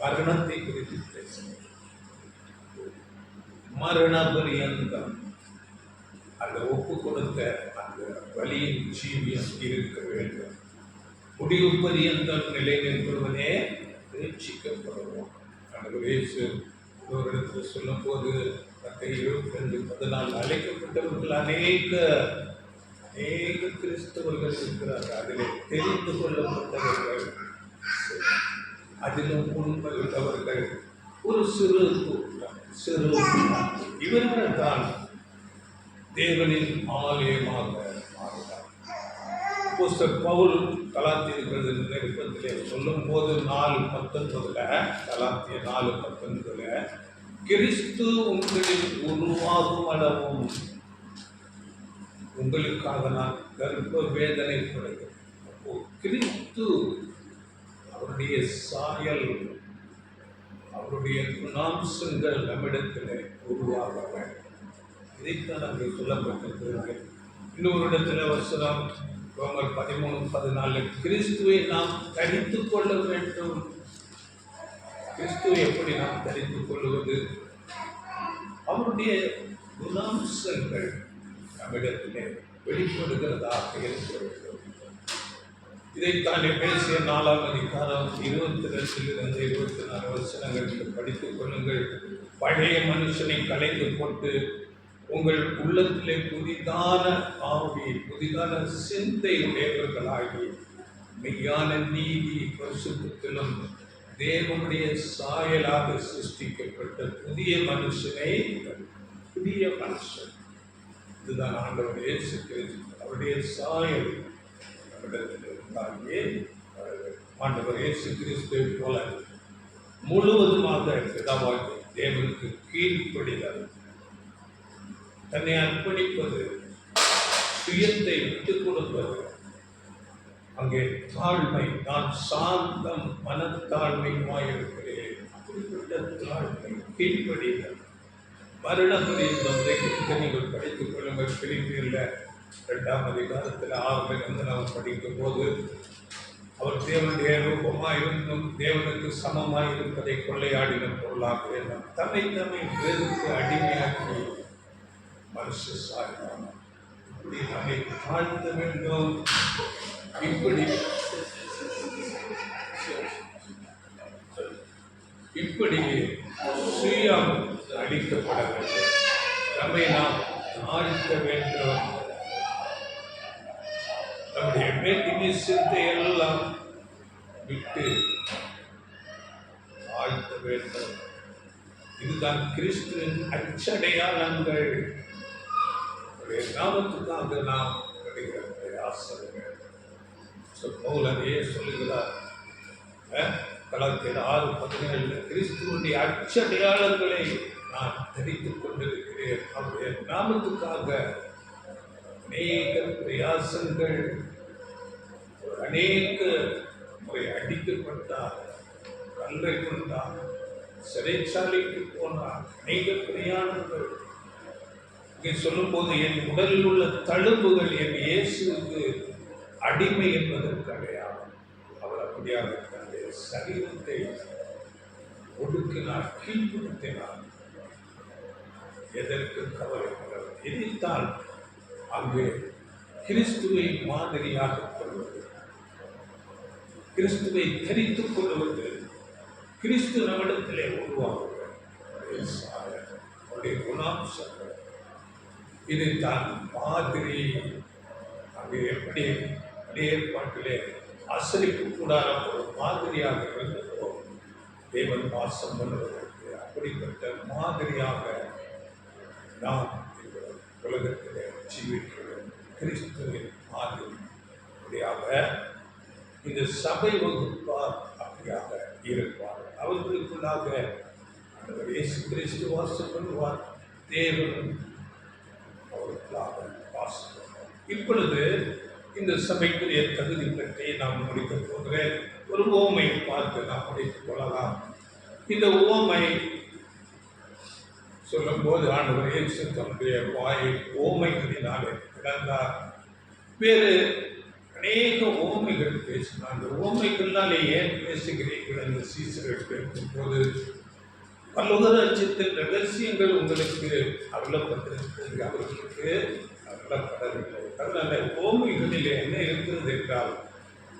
மரணத்தை குறித்து பேசுகிறேன். மரண பரியந்தம் அந்த ஒப்பு கொடுத்த அந்த வலியின் ஜீவியம் இருக்க வேண்டும். முடிவு பரியந்தம் நிலை நிற்பவனே ரட்சிக்கப்படுவோம். ஒரு இடத்துல சொல்லும் போது 72:14 அழைக்கப்பட்டவர்கள் அநேக கிறிஸ்தவர்கள் இருக்கிறார்கள். அதிலே தெரிந்து கொள்ளப்பட்டவர்கள், அதிலும் உண்மை உள்ளவர்கள் ஒரு சிறு இவர்கள் தான் தேவனின் ஆலயமாக மாறுகிறார். பவுல் கலாத்தியர்கள் நிருபத்திலே சொல்லும் போது 4:19 கலாத்திய 4:19 கிறிஸ்து உங்களில் உருவாகும் அளவும் உங்களுக்காக நான் கர்ப்ப வேதனைப்படுகிறேன். கிறிஸ்து அவருடைய சாயல், அவருடைய குணாம்சங்கள் நம்மிடத்தில் உருவாக வேண்டும். இதைத்தான் அங்கே சொல்லப்பட்டிருக்கிறது. இன்னொரு இடத்துல வசனம் ரோமர் 13:14 கிறிஸ்துவை நாம் தரித்துக் கொள்ள வேண்டும். கிறிஸ்துவை எப்படி நாம் தரித்துக் கொள்வது? அவருடைய குணாம்சங்கள் நம்மிடத்திலே வெளிப்படுகிறதாக இருக்க வேண்டும். இதைத்தானே பேசிய 4ஆம் அதிகாரம் 22-24 வசனங்கள் படித்துக் கொள்ளுங்கள். பழைய மனுஷனை கலைந்து போட்டு உங்கள் உள்ளத்திலே புதிதான ஆவி, புதிதான சிந்தை உடையவர்களாகி மெய்யான நீதி பரிசுத்தத்திலும் தேவனுடைய சாயலாக சிருஷ்டிக்கப்பட்ட புதிய மனுஷனை, புதிய மனுஷன், இதுதான் ஆண்டவர் இயேசு கிறிஸ்து. அவருடைய சாயல் நம்மிடத்திலே ஆண்டவர் இயேசு கிறிஸ்துவை போல முழுவதுமாக பிதாவாகிய தேவனுக்கு கீழ்ப்படிதல், தன்னை அர்ப்பணிப்பது, சுயத்தை விட்டுக் கொடுப்பது, அங்கே தாழ்மை, நான் சாந்தம் மனத்தாழ்மையுமாயிருக்கிறேன். அப்படிப்பட்ட தாழ்மை, கீழ்ப்படிதல், மரணபரியந்தம் நீங்கள் படித்துக் கொள்ளுங்கள். பிலிப்பியர்ல 2ஆம் அதிகாரத்தில் 6 நாம் படிக்கும் போது, அவர் தேவனுடைய ரூபமாயிருந்தும் தேவனுக்கு சமமாயிருப்பதை கொள்ளையாடின பொருளாக வேண்டும், தம்மை வேறுக்கு அடிமையாக்கி மனுஷ சாய்வான இப்படி நம்மை தாழ்த்த வேண்டும். இப்படி சுயம் அளிக்கப்பட வேண்டும். நம்மை நாம் தாழ்த்த வேண்டும். நம்முடைய மேட்டினி சிந்தை எல்லாம் விட்டு தாழ்த்த வேண்டும். இதுதான் கிறிஸ்துவின் அச்சடையாளங்கள். நாமத்துக்காக நாம் பிரயாசங்கள். பவுல் அதையே சொல்லுகிறார். கலாத்தியர் 6:17 கிறிஸ்துவனுடைய அச்சடையாளங்களை நான் தெரித்துக் கொண்டிருக்கிறேன். அவருடைய நாமத்துக்காக அநேக பிரயாசங்கள், அநேக முறை அடிக்கப்பட்டார், கல்லை கொண்டார், சிறைச்சாலைக்கு போனார், அநேக பிரயாணங்கள். இங்கே சொல்லும் போது என் உடலில் உள்ள தழும்புகள் என் இயேசுவுக்கு அடிமை என்பதற்கு அடையாளம். அவர் அப்படியாக தன்னுடைய சரீரத்தை ஒடுக்கினார், கீழ்ப்படுத்தினார். எதற்கு கவலைப்படவர்? இதைத்தான் அங்கே கிறிஸ்துவை மாதிரியாக கொள்வது, கிறிஸ்துவை தரித்துக் கொள்வது, கிறிஸ்து நம்மிடத்திலே உருவாகுவது, அவருடைய குணாம்சங்கள். இதைத்தான் மாதிரி. அங்கே எப்படி ஏற்பாட்டிலே அசரிப்பு கூடாரம் ஒரு மாதிரியாக இருந்ததோ தேவன் வாசம் பண்ணுவதற்கு, அப்படிப்பட்ட மாதிரியாக நாம் உலகத்திலே ஜீவிக்கிறோம். கிறிஸ்துவின் மாதிரி அப்படியாக இந்த சபை வகுப்பார் அப்படியாக இருப்பார். அவர்களுக்குள்ளாக ஆண்டவர் இயேசு கிறிஸ்து வாசம் பண்ணுவார். தேவன் அவர்களுக்காக வாசம் பண்ணுவார். இப்பொழுது இந்த சபைக்குரிய தகுதி பற்றி நாம் முடிக்கப் போகிறேன். ஒரு உவமை பார்த்து நாம் முடித்துக் கொள்ளலாம். இந்த உவமை சொல்லும் போது ஆண்டவர் இயேசு தன்னுடைய வாயை ஓமைகளினாலே திறந்தார். வேறு அநேக ஓமைகள் பேசினார். அந்த ஓமைகள்னாலே ஏன் பேசுகிறீர்கள் என்று சீசர்கள் கேட்கும் போது, பல்லோக ராஜ்யத்தின் ரகசியங்கள் உங்களுக்கு அருளப்பட்டிருக்கிறது, அவர்களுக்கு அருளப்படவில்லை. அதனால ஓமைகளில் என்ன இருக்கிறது என்றால்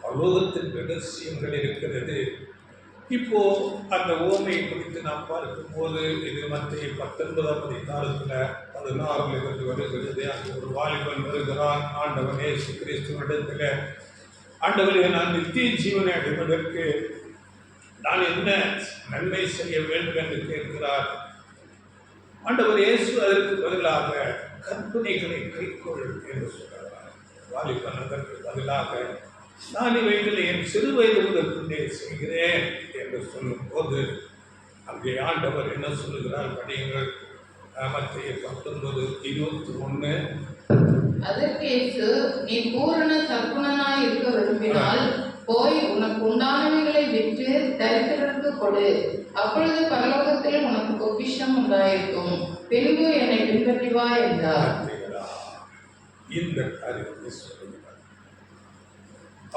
பல்லோகத்தின் ரகசியங்கள் இருக்கிறது. இப்போ அந்த ஓமை குறித்து நாம் பார்க்கும் போது, இது மத்திய 19ஆம் அதிகாரத்தில் 16 இருந்து வருகிறது. அங்கு ஒரு வாலிபன் வருகிறான். ஆண்டவன் இயேசு கிறிஸ்துவிடத்தில், ஆண்டவரே, நான் நித்திய ஜீவனை அடைவதற்கு நான் என்ன நன்மை செய்ய வேண்டும் என்று கேட்கிறார். ஆண்டவர் இயேசு அதற்கு பதிலாக கற்பனைகளை கைக்கொள் என்று சொல்கிறார். வாலிபன் அதற்கு பதிலாக, நான் இவைகளை என் சிறு வயது முதற்கொண்டே செய்கிறேன் என்று சொல்லும் போது, அங்கே ஆண்டவர் என்ன சொல்லுகிறார் படியுங்கள். மத்திய 19:21. அதற்கு இயேசு, நீ பூரண சற்குணனாய் இருக்க விரும்பினால் போய் உனக்கு உண்டானவைகளை விற்று தரித்திரருக்கு கொடு, அப்பொழுது பரலோகத்தில் உனக்கு பொக்கிஷம் உண்டாயிருக்கும், பின்பு என்னை பின்பற்றி வா என்றார். இந்த காரியத்தை சொல்லுங்கள்.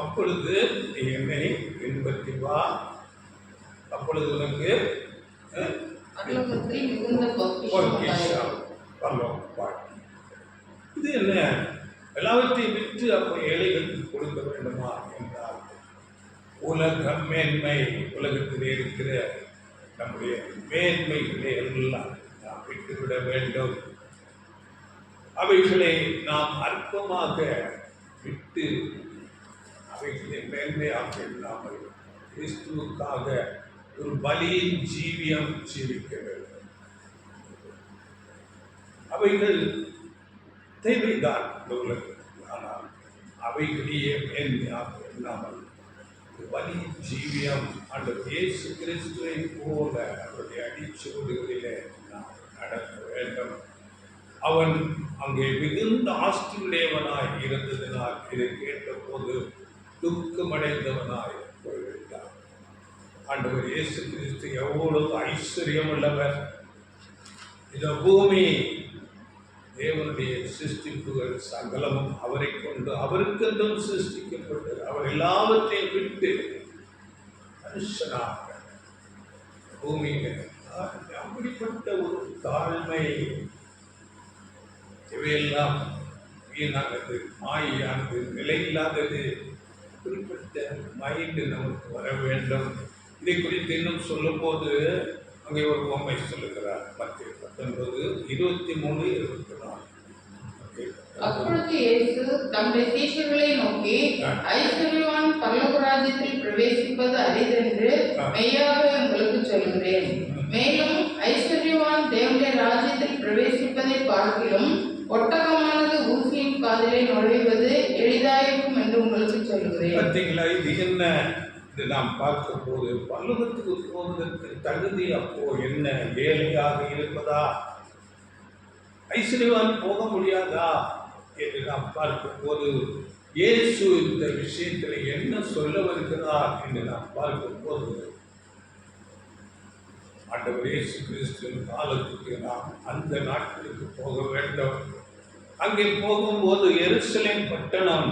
அப்பொழுது நீ என்னை பின்பற்றி வா, அப்பொழுது உனக்கு பரலோகத்தில் மிகுந்த பொக்கிஷம். இது என்ன? எல்லாவற்றையும் விற்று அப்போ ஏழைகளுக்கு கொடுக்க வேண்டுமா என்றால், உலக மேன்மை, உலகத்திலே இருக்கிற நம்முடைய மேன்மைகளை எல்லாம் நாம் விட்டுவிட வேண்டும். அவைகளை நாம் அற்பமாக விட்டு அவைகளை மேன்மையாக இல்லாமல் கிறிஸ்துவுக்காக ஒரு பலியின் ஜீவியம் ஜீவிக்க வேண்டும். அவைகள் தேவைதான் இந்த உலகத்தில், ஆனால் அவைகளையே மேன்மையாக இல்லாமல் வலியின் ஜீவியம் ஆண்டவர் இயேசு கிறிஸ்துவை போல அவருடைய அடிச்சுவடுகளிலே நாம் நடக்க வேண்டும். அவன் அங்கே மிகுந்த ஆஸ்தியுடையவனாய் இருந்ததினால் இதை கேட்ட போது துக்கமடைந்தவனாய் போய்விட்டான். ஆண்டவர் இயேசு கிறிஸ்து எவ்வளவு ஐஸ்வர்யம் உள்ளவர்! இந்த பூமி தேவனுடைய சிருஷ்டிப்புகள் சகலமும் அவரை கொண்டு அவருக்கென்றும் சிருஷ்டிக்கப்பட்டது. அவர் எல்லாவற்றையும் விட்டு மனுஷனாக பூமியில் அப்படிப்பட்ட ஒரு தாழ்மை, இவையெல்லாம் வீணானது, மாயானது, நிலையில்லாதது. குறிப்பிட்ட மைண்டு நமக்கு வர வேண்டும். இதை குறித்து இன்னும் சொல்லும் போது அங்கே ஒரு உண்மை சொல்லுகிறார். மத்திய 19:23-24. அப்பொழுது இயேசு தம்முடைய சீஷர்களை நோக்கி, ஐஸ்வர்யவான் பரலோக ராஜ்யத்தில் பிரவேசிப்பது அரிதென்று மெய்யாக உங்களுக்கு சொல்கிறேன். மேலும் ஐஸ்வர்யவான் தேவனுடைய ராஜ்யத்தில் பிரவேசிப்பதை பார்க்கிலும் ஒட்டகமானது ஊசியின் காதிலே நுழைவது எளிதாயிருக்கும் என்று உங்களுக்கு சொல்கிறேன். பார்த்தீங்களா, இது என்ன? இது நாம் பார்க்கும் போது பரலோகத்துக்கு போவதற்கு தகுதி அப்போ என்ன? ஏழையாக இருப்பதா? ஐஸ்வர்யவான் போக முடியாதா என்று நாம் பார்க்கும் போது இயேசு இந்த விஷயத்தில் என்ன சொல்ல வருகிறார் என்று நாம் பார்க்கும் போது, ஆண்டவர் இயேசு கிறிஸ்துவின் காலத்துக்கு நாம் அந்த நாட்களுக்கு போக வேண்டும். அங்கே போகும்போது எருசலேம் பட்டணம்,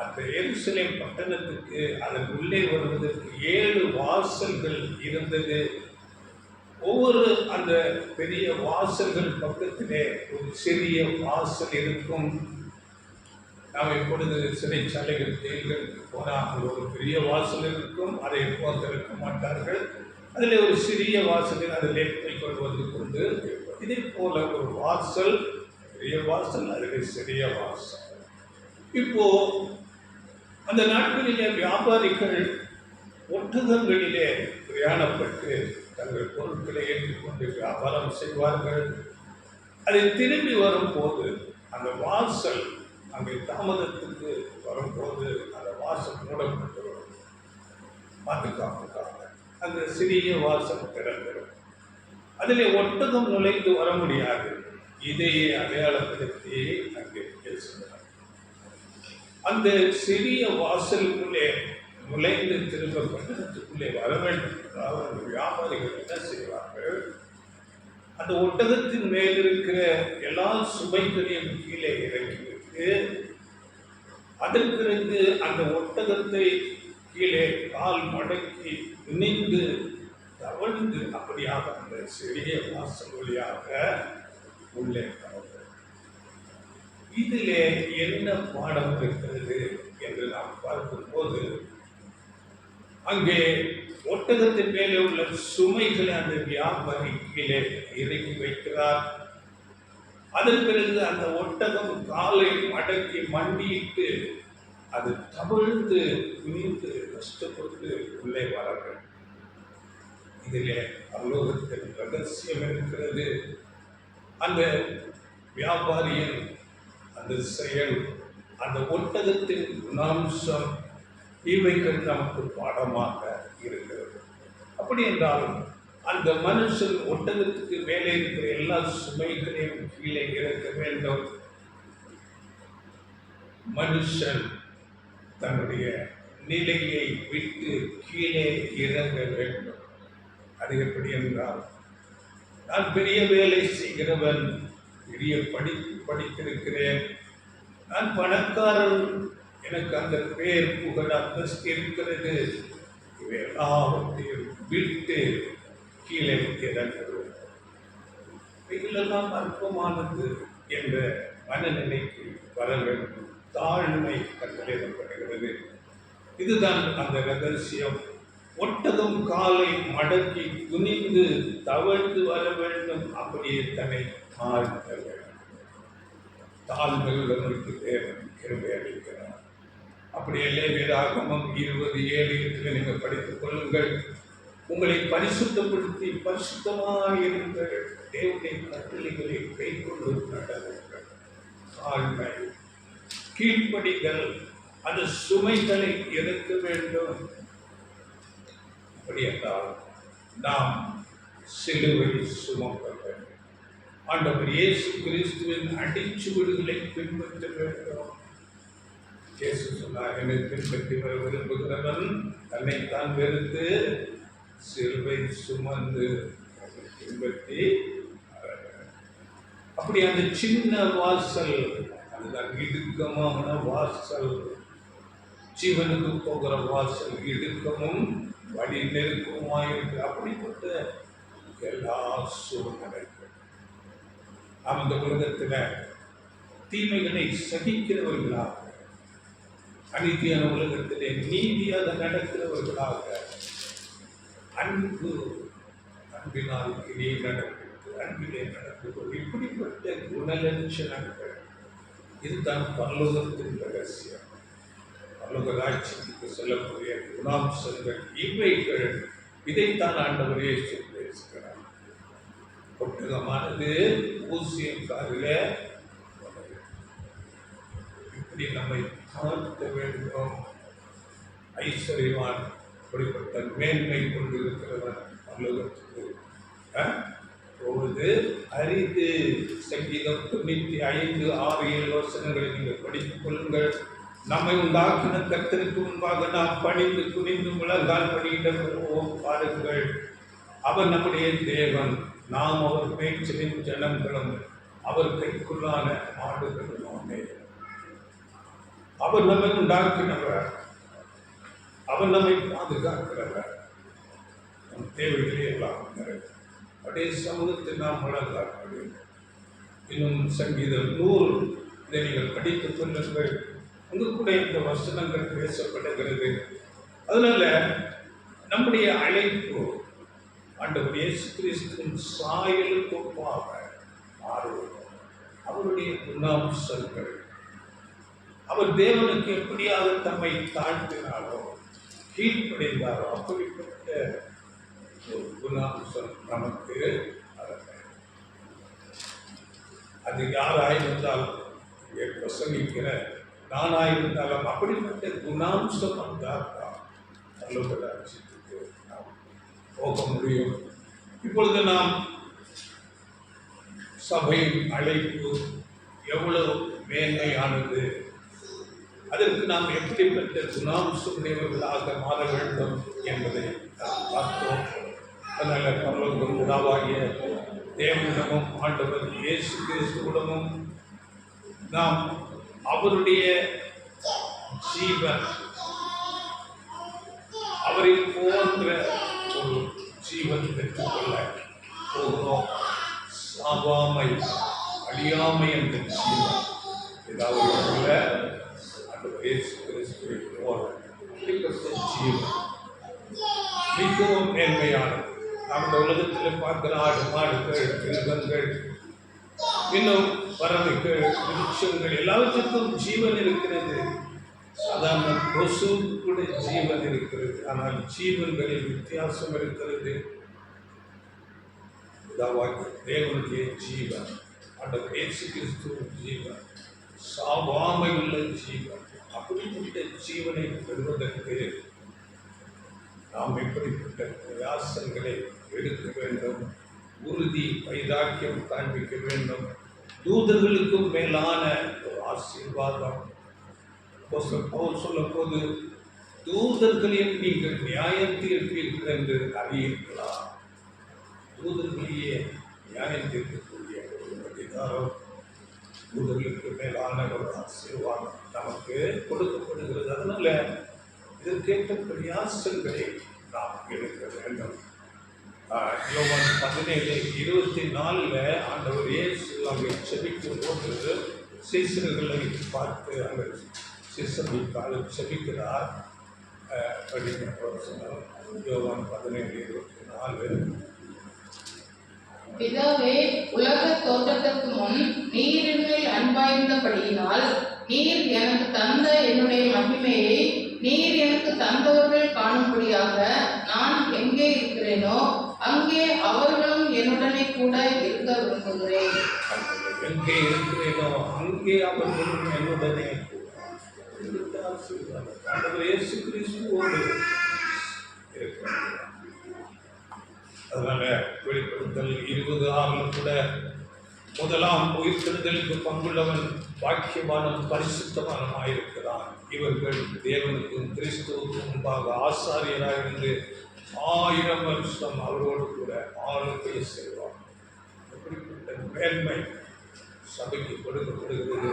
அந்த எருசலேம் பட்டணத்துக்கு அதன் உள்ளே வருவதற்கு 7 வாசல்கள் இருந்தது. ஒவ்வொரு அந்த பெரிய வாசல்கள் பக்கத்திலே ஒரு சிறிய வாசல் இருக்கும். நாம் இப்பொழுது சிறைச்சாலைகள் ஜெயில்களுக்கு போனால் அங்கே ஒரு பெரிய வாசல் இருக்கும், அதை எப்போ திறக்க மாட்டார்கள். அதில் ஒரு சிறிய வாசலில் அதில் கொண்டு வந்து கொண்டு இதே போல ஒரு வாசல், பெரிய வாசல், அதில் சிறிய வாசல். இப்போ அந்த நாட்களிலே வியாபாரிகள் ஒட்டகங்களிலே பிரயாணப்பட்டு தங்கள் பொருட்களை ஏற்றுக்கொண்டு வியாபாரம் செய்வார்கள். அதை திரும்பி வரும்போது அந்த வாசல் அங்கே தாமதத்துக்கு வரும்போது அந்த வாசல் மூடப்பட்டு வரும். பாதுகாப்புக்காக அந்த சிறிய வாசல் திறந்துடும். அதிலே ஒட்டகம் நுழைந்து வர முடியாது. இதையே அடையாளப்படுத்தி அங்கே பேசுகிறார். அந்த சிறிய வாசலுக்குள்ளே நுழைந்து திரும்ப பட்டணத்துக்குள்ளே வர வேண்டும் என்றால் அந்த வியாபாரிகள் என்ன செய்வார்கள்? அந்த ஒட்டகத்தின் மேல் இருக்கிற எல்லா சுமைகளையும் கீழே இறக்கிவிட்டு அதன் பிறகு அந்த ஒட்டகத்தை கீழே கால் மடக்கி நின்று தவழ்ந்து அப்படியாக அந்த சிறிய வாசல் வழியாக உள்ளே தவறு. இதிலே என்ன பாடம் இருக்கிறது என்று நாம் பார்க்கும்போது, அங்கே ஒட்டகத்தின் மேலே உள்ள சுமைகளை அந்த வியாபாரி கீழே இறக்கி வைக்கிறார். அதன் பிறகு அந்த ஒட்டகம் காலை மடக்கி மண்டியிட்டு அது தவிழ்ந்து குனிந்து கஷ்டப்பட்டு உள்ளே வரார்கள். இதிலே பரலோகத்தின் ரகசியம் இருக்கிறது. அந்த வியாபாரியின் அந்த செயல், அந்த ஒட்டகத்தின் குணாம்சம், இவைகள் நமக்கு பாடமாக இருக்கிறது. அப்படி என்றாலும் அந்த மனுஷன் ஒட்டகத்துக்கு மேலே இருக்கிற எல்லா சுமைகளையும் கீழே இறக்க வேண்டும். மனுஷன் தன்னுடைய நிலையை விட்டு கீழே இறங்க வேண்டும். அது எப்படி என்றால், நான் பெரிய வேலை செய்கிறவன், பெரிய படித்திருக்கிறேன், நான் பணக்காரன், எனக்கு அந்த பேர் புகழ் அந்தஸ்து இருக்கிறது, இவை எல்லாவற்றையும் விட்டு கீழே இறங்குவது இதிலெல்லாம் அற்பமானது என்ற மனநிலைக்கு வர வேண்டும். தாழ்மை கட்டளையிடப்படுகிறது. இதுதான் அந்த ரகசியம். ஒட்டகம் காலை மடக்கி குனிந்து தவழ்ந்து வர வேண்டும், அப்படியே தன்னை தாழ்த்த வேண்டும். தாழ்மையுள்ளவர்களுக்கு தேவன் கிருபை அளிக்கிறார். அப்படியே லேவியராகமம் 20:7 நீங்கள் படித்துக் கொள்ளுங்கள். உங்களை பரிசுத்தப்படுத்தி பரிசுத்தமாயிருங்கள், தேவனுடைய கட்டளைகளை கைக்கொண்டு நடவுங்கள். தாழ்மை, கீழ்ப்படிதல், அந்த சுமைகளை இறக்க வேண்டும். அப்படி என்றால் நாம் சிலுவை சுமக்க வேண்டும். ஆண்டவர் இயேசு கிறிஸ்துவின் அடிச்சுவடுகளை பின்பற்ற வேண்டும். இயேசு சொன்னார், என்னை பின்பற்றி வர விரும்புகிறவன் தன்னைத்தான் வெறுத்து சிலுவை சுமந்து என்னை பின்பற்றி வர வேண்டும். அப்படி அந்த சின்ன வாசல், அதுதான் இடுக்கமான வாசல், ஜீவனுக்கு போகிற வாசல் இடுக்கமும் வழி நெருக்கமாயிருக்கு. அப்படிப்பட்ட எல்லா சூழ்நிலைகள் நாம் இந்த உலகத்தில் தீமைகளை சகிக்கிறவர்களாக, அநீதியான உலகத்திலே நீதியாக நடக்கிறவர்களாக, அன்பினால் இடையே நடக்கிறது, அன்பிலே நடக்கிறது, இப்படிப்பட்ட குணலட்சணங்கள், இதுதான் பரலோகத்தின் ரகசியம். பரலோக ராஜ்யத்துக்கு செல்லக்கூடிய குணாம்சங்கள் இவைகள். இதைத்தான் ஆண்டவர் இயேசு பேசுகிறார். ஒட்டகமானது ஊசியம் காரில் இப்படி நம்மை தாழ்த்த வேண்டும். ஐஸ்வர்யவான் அப்படிப்பட்ட மேன்மை கொண்டிருக்கிறவன் பரலோகத்துக்கு போவது அரிது. சங்கீதம் 95, 6, 7 வசனங்களை நீங்கள் படித்துக் கொள்ளுங்கள். நம்மை உண்டாக்கின கர்த்தருக்கு முன்பாக நாம் பணிந்து குனிந்து முழங்கால் படியிட பாருங்கள். அவர் நம்முடைய தேவன், நாம் அவர் மேய்ச்சலின் ஜனங்களும் அவர் கைக்குள்ளான ஆடுகளும். அவர் நம்மை உண்டாக்கினவர், அவர் நம்மை பாதுகாக்கிறவர், நம் தேவைகளே எல்லாம் அப்படியே சமூகத்தை நாம் வளர்க்க வேண்டும். இன்னும் சங்கீதம் 100 இதை நீங்கள் படித்துக் கொள்ளுங்கள். அங்கு கூட இந்த வசனங்கள் பேசப்படுகிறது. அதனால நம்முடைய அழைப்பு ஆண்டவர் இயேசு கிறிஸ்துவின் சாயலுக்கு ஒப்பாக மாறுவது. அவருடைய குணாம்சங்கள், அவர் தேவனுக்கு எப்படியாக தம்மை தாழ்த்தினாரோ, கீழ்ப்படைந்தாரோ, அப்படிப்பட்ட ஒரு குணாம்சம் நமக்கு அது யாராயிருந்தாலும் பிரசங்கிக்கிற நானாயிருந்தாலும் அப்படிப்பட்ட குணாம்சம் வந்தால் பரலோகராஜ்யத்துக்கு நாம் போக முடியும். இப்பொழுது நாம் சபையின் அழைப்பு எவ்வளவு மேன்மையானது, அதற்கு நாம் எப்படிப்பட்ட குணாம்சமுடையவர்களாக மாற வேண்டும் என்பதை நாம் பார்த்தோம். அதனால் பரலோகம் பிதாவாகிய தேவனிடமும் ஆண்டவர் இயேசு கிறிஸ்துவிடமும் நாம் அவருடைய ஜீவன், அவரை போன்ற ஒரு ஜீவன் பெற்றுக்கொள்ள போகிறோம். சாவாமை, அழியாமை என்ற ஜீவன் ஏதாவது ஆண்டவர் இயேசு கிறிஸ்துவை போல ஜீவன் மிகவும் மேன்மையானது. நாம் இந்த உலகத்தில் பார்க்கிற ஆடு, மாடுகள், மிருகங்கள், இன்னும் பறவைகள், விருட்சங்கள் எல்லாவற்றுக்கும் ஜீவன் இருக்கிறது. சாதாரண கொசு கூட ஜீவன் இருக்கிறது. ஆனால் ஜீவன்களில் வித்தியாசம் இருக்கிறது. தேவனுடைய ஜீவன், ஆண்டவர் இயேசு கிறிஸ்துவின் ஜீவன், சாவாமை உள்ள ஜீவன். அப்படிப்பட்ட ஜீவனை பெறுவதற்கு நாம் எப்படிப்பட்ட பிரயாசங்களை எடுக்க வேண்டும், உறுதி வைராக்கியம் காண்பிக்க வேண்டும். தூதர்களுக்கும் மேலான ஒரு ஆசீர்வாதம். பவுல் சொல்லும் போது, தூதர்களையும் நீங்கள் நியாயம் தீர்ப்பீர்கள் என்று அறியீர்களா? தூதர்களையே நியாயம் தீர்க்கக்கூடிய ஒரு அதிகாரம், தூதர்களுக்கு மேலான ஒரு ஆசீர்வாதம் நமக்கு கொடுக்கப்படுகிறது. அதனால இதற்கேற்ற பிரயாசங்களை நாம் எடுக்க வேண்டும். யோவான் 17:24 ஆண்டவர் இயேசு அங்கே செபிக்கும் போது சீசர்களை பார்த்து அங்கே சீசர்களுக்காக செபிக்கிறார். யோவான் 17:24, பிதாவே, உலக தோற்றத்திற்கு முன் நீர் என்னில் அன்பாயிருந்தபடியினால் நீர் எனக்கு தந்த என்னுடைய மகிமையை நீர் எனக்கு தந்தவர்கள் காணும்படியாக நான் எங்கே இருக்கிறேனோ அங்கே அவர்களும் என்னுடனே கூட இருக்க விரும்புகிறேன். எங்கே இருக்கிறேனோ அங்கே அவர்களும் என்னுடனே இயேசு கிறிஸ்துவோடு இருக்கிறார். அதனால வெளிப்படுத்தல் 20:6 கூட முதலாம் உயிர்த்தெழுதலுக்கு பங்குள்ளவன் பாக்கியவானும் பரிசுத்தவானுமாயிருக்கிறான். இவர்கள் தேவனுக்கும் கிறிஸ்துவுக்கும் முன்பாக ஆசாரியராயிருந்து 1000 வருஷம் அவரோடு கூட ஆளுகை செய்வார். அப்படிப்பட்ட மேன்மை சபைக்கு கொடுக்கப்படுகிறது.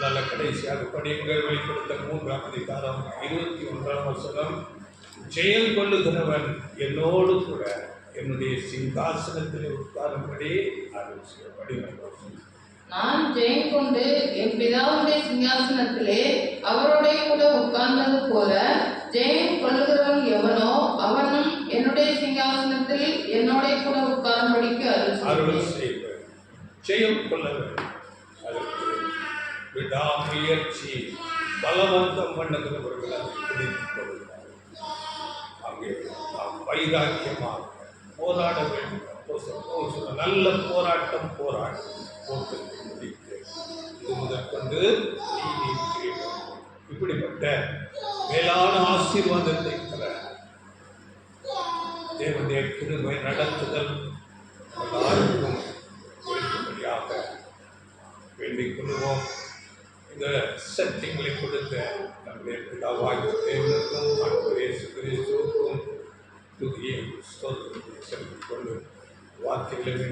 நல்ல கடைசியாக படியுங்கள். வெளிப்படுத்த 3ஆம் அதிகாரம் 21ஆம் வசனம். ஜெயம் கொள்ளுகிறவன் என்னோடு கூட என்னுடைய சிங்காசனத்தில் உட்காரும்படி அருள் செய்யப்படி. நான் ஜெயம் கொண்டு என் பிதாவுடைய சிங்காசனத்திலே அவரோட கூட உட்கார்ந்தது போல ஜெயம் கொள்ளுகிறவன் எவனோ அவனும் என்னுடைய சிங்காசனத்தில் என்னோட கூட உட்காரும்படிக்கு அருள் செய்வார். ஜெயம் கொள்ள வேண்டும். அதற்கு விடாமுயற்சி பலவந்தம் பண்ணுகிறவர்கள் அதை பிடித்துக் கொள்கிறார். அங்கே நாம் வைராக்கியமாக போராட வேண்டும். நல்ல போராட்டம் போட்டு முடித்து இது முதற்கொண்டு இப்படிப்பட்ட மேலான ஆசீர்வாதத்தை பெற தேவனுடைய கிருபை நடத்துதல் எல்லாருக்கும் இருக்கும்படியாக வேண்டிக் கொள்வோம். இந்த சத்தியங்களை கொடுத்த நம்முடைய பிதாவாகிய தேவனுக்கும் ஆண்டவர் இயேசு கிறிஸ்துவுக்கும் துதியை ஸ்தோத்திரத்தை செலுத்திக் கொண்டு வார்த்தைகளை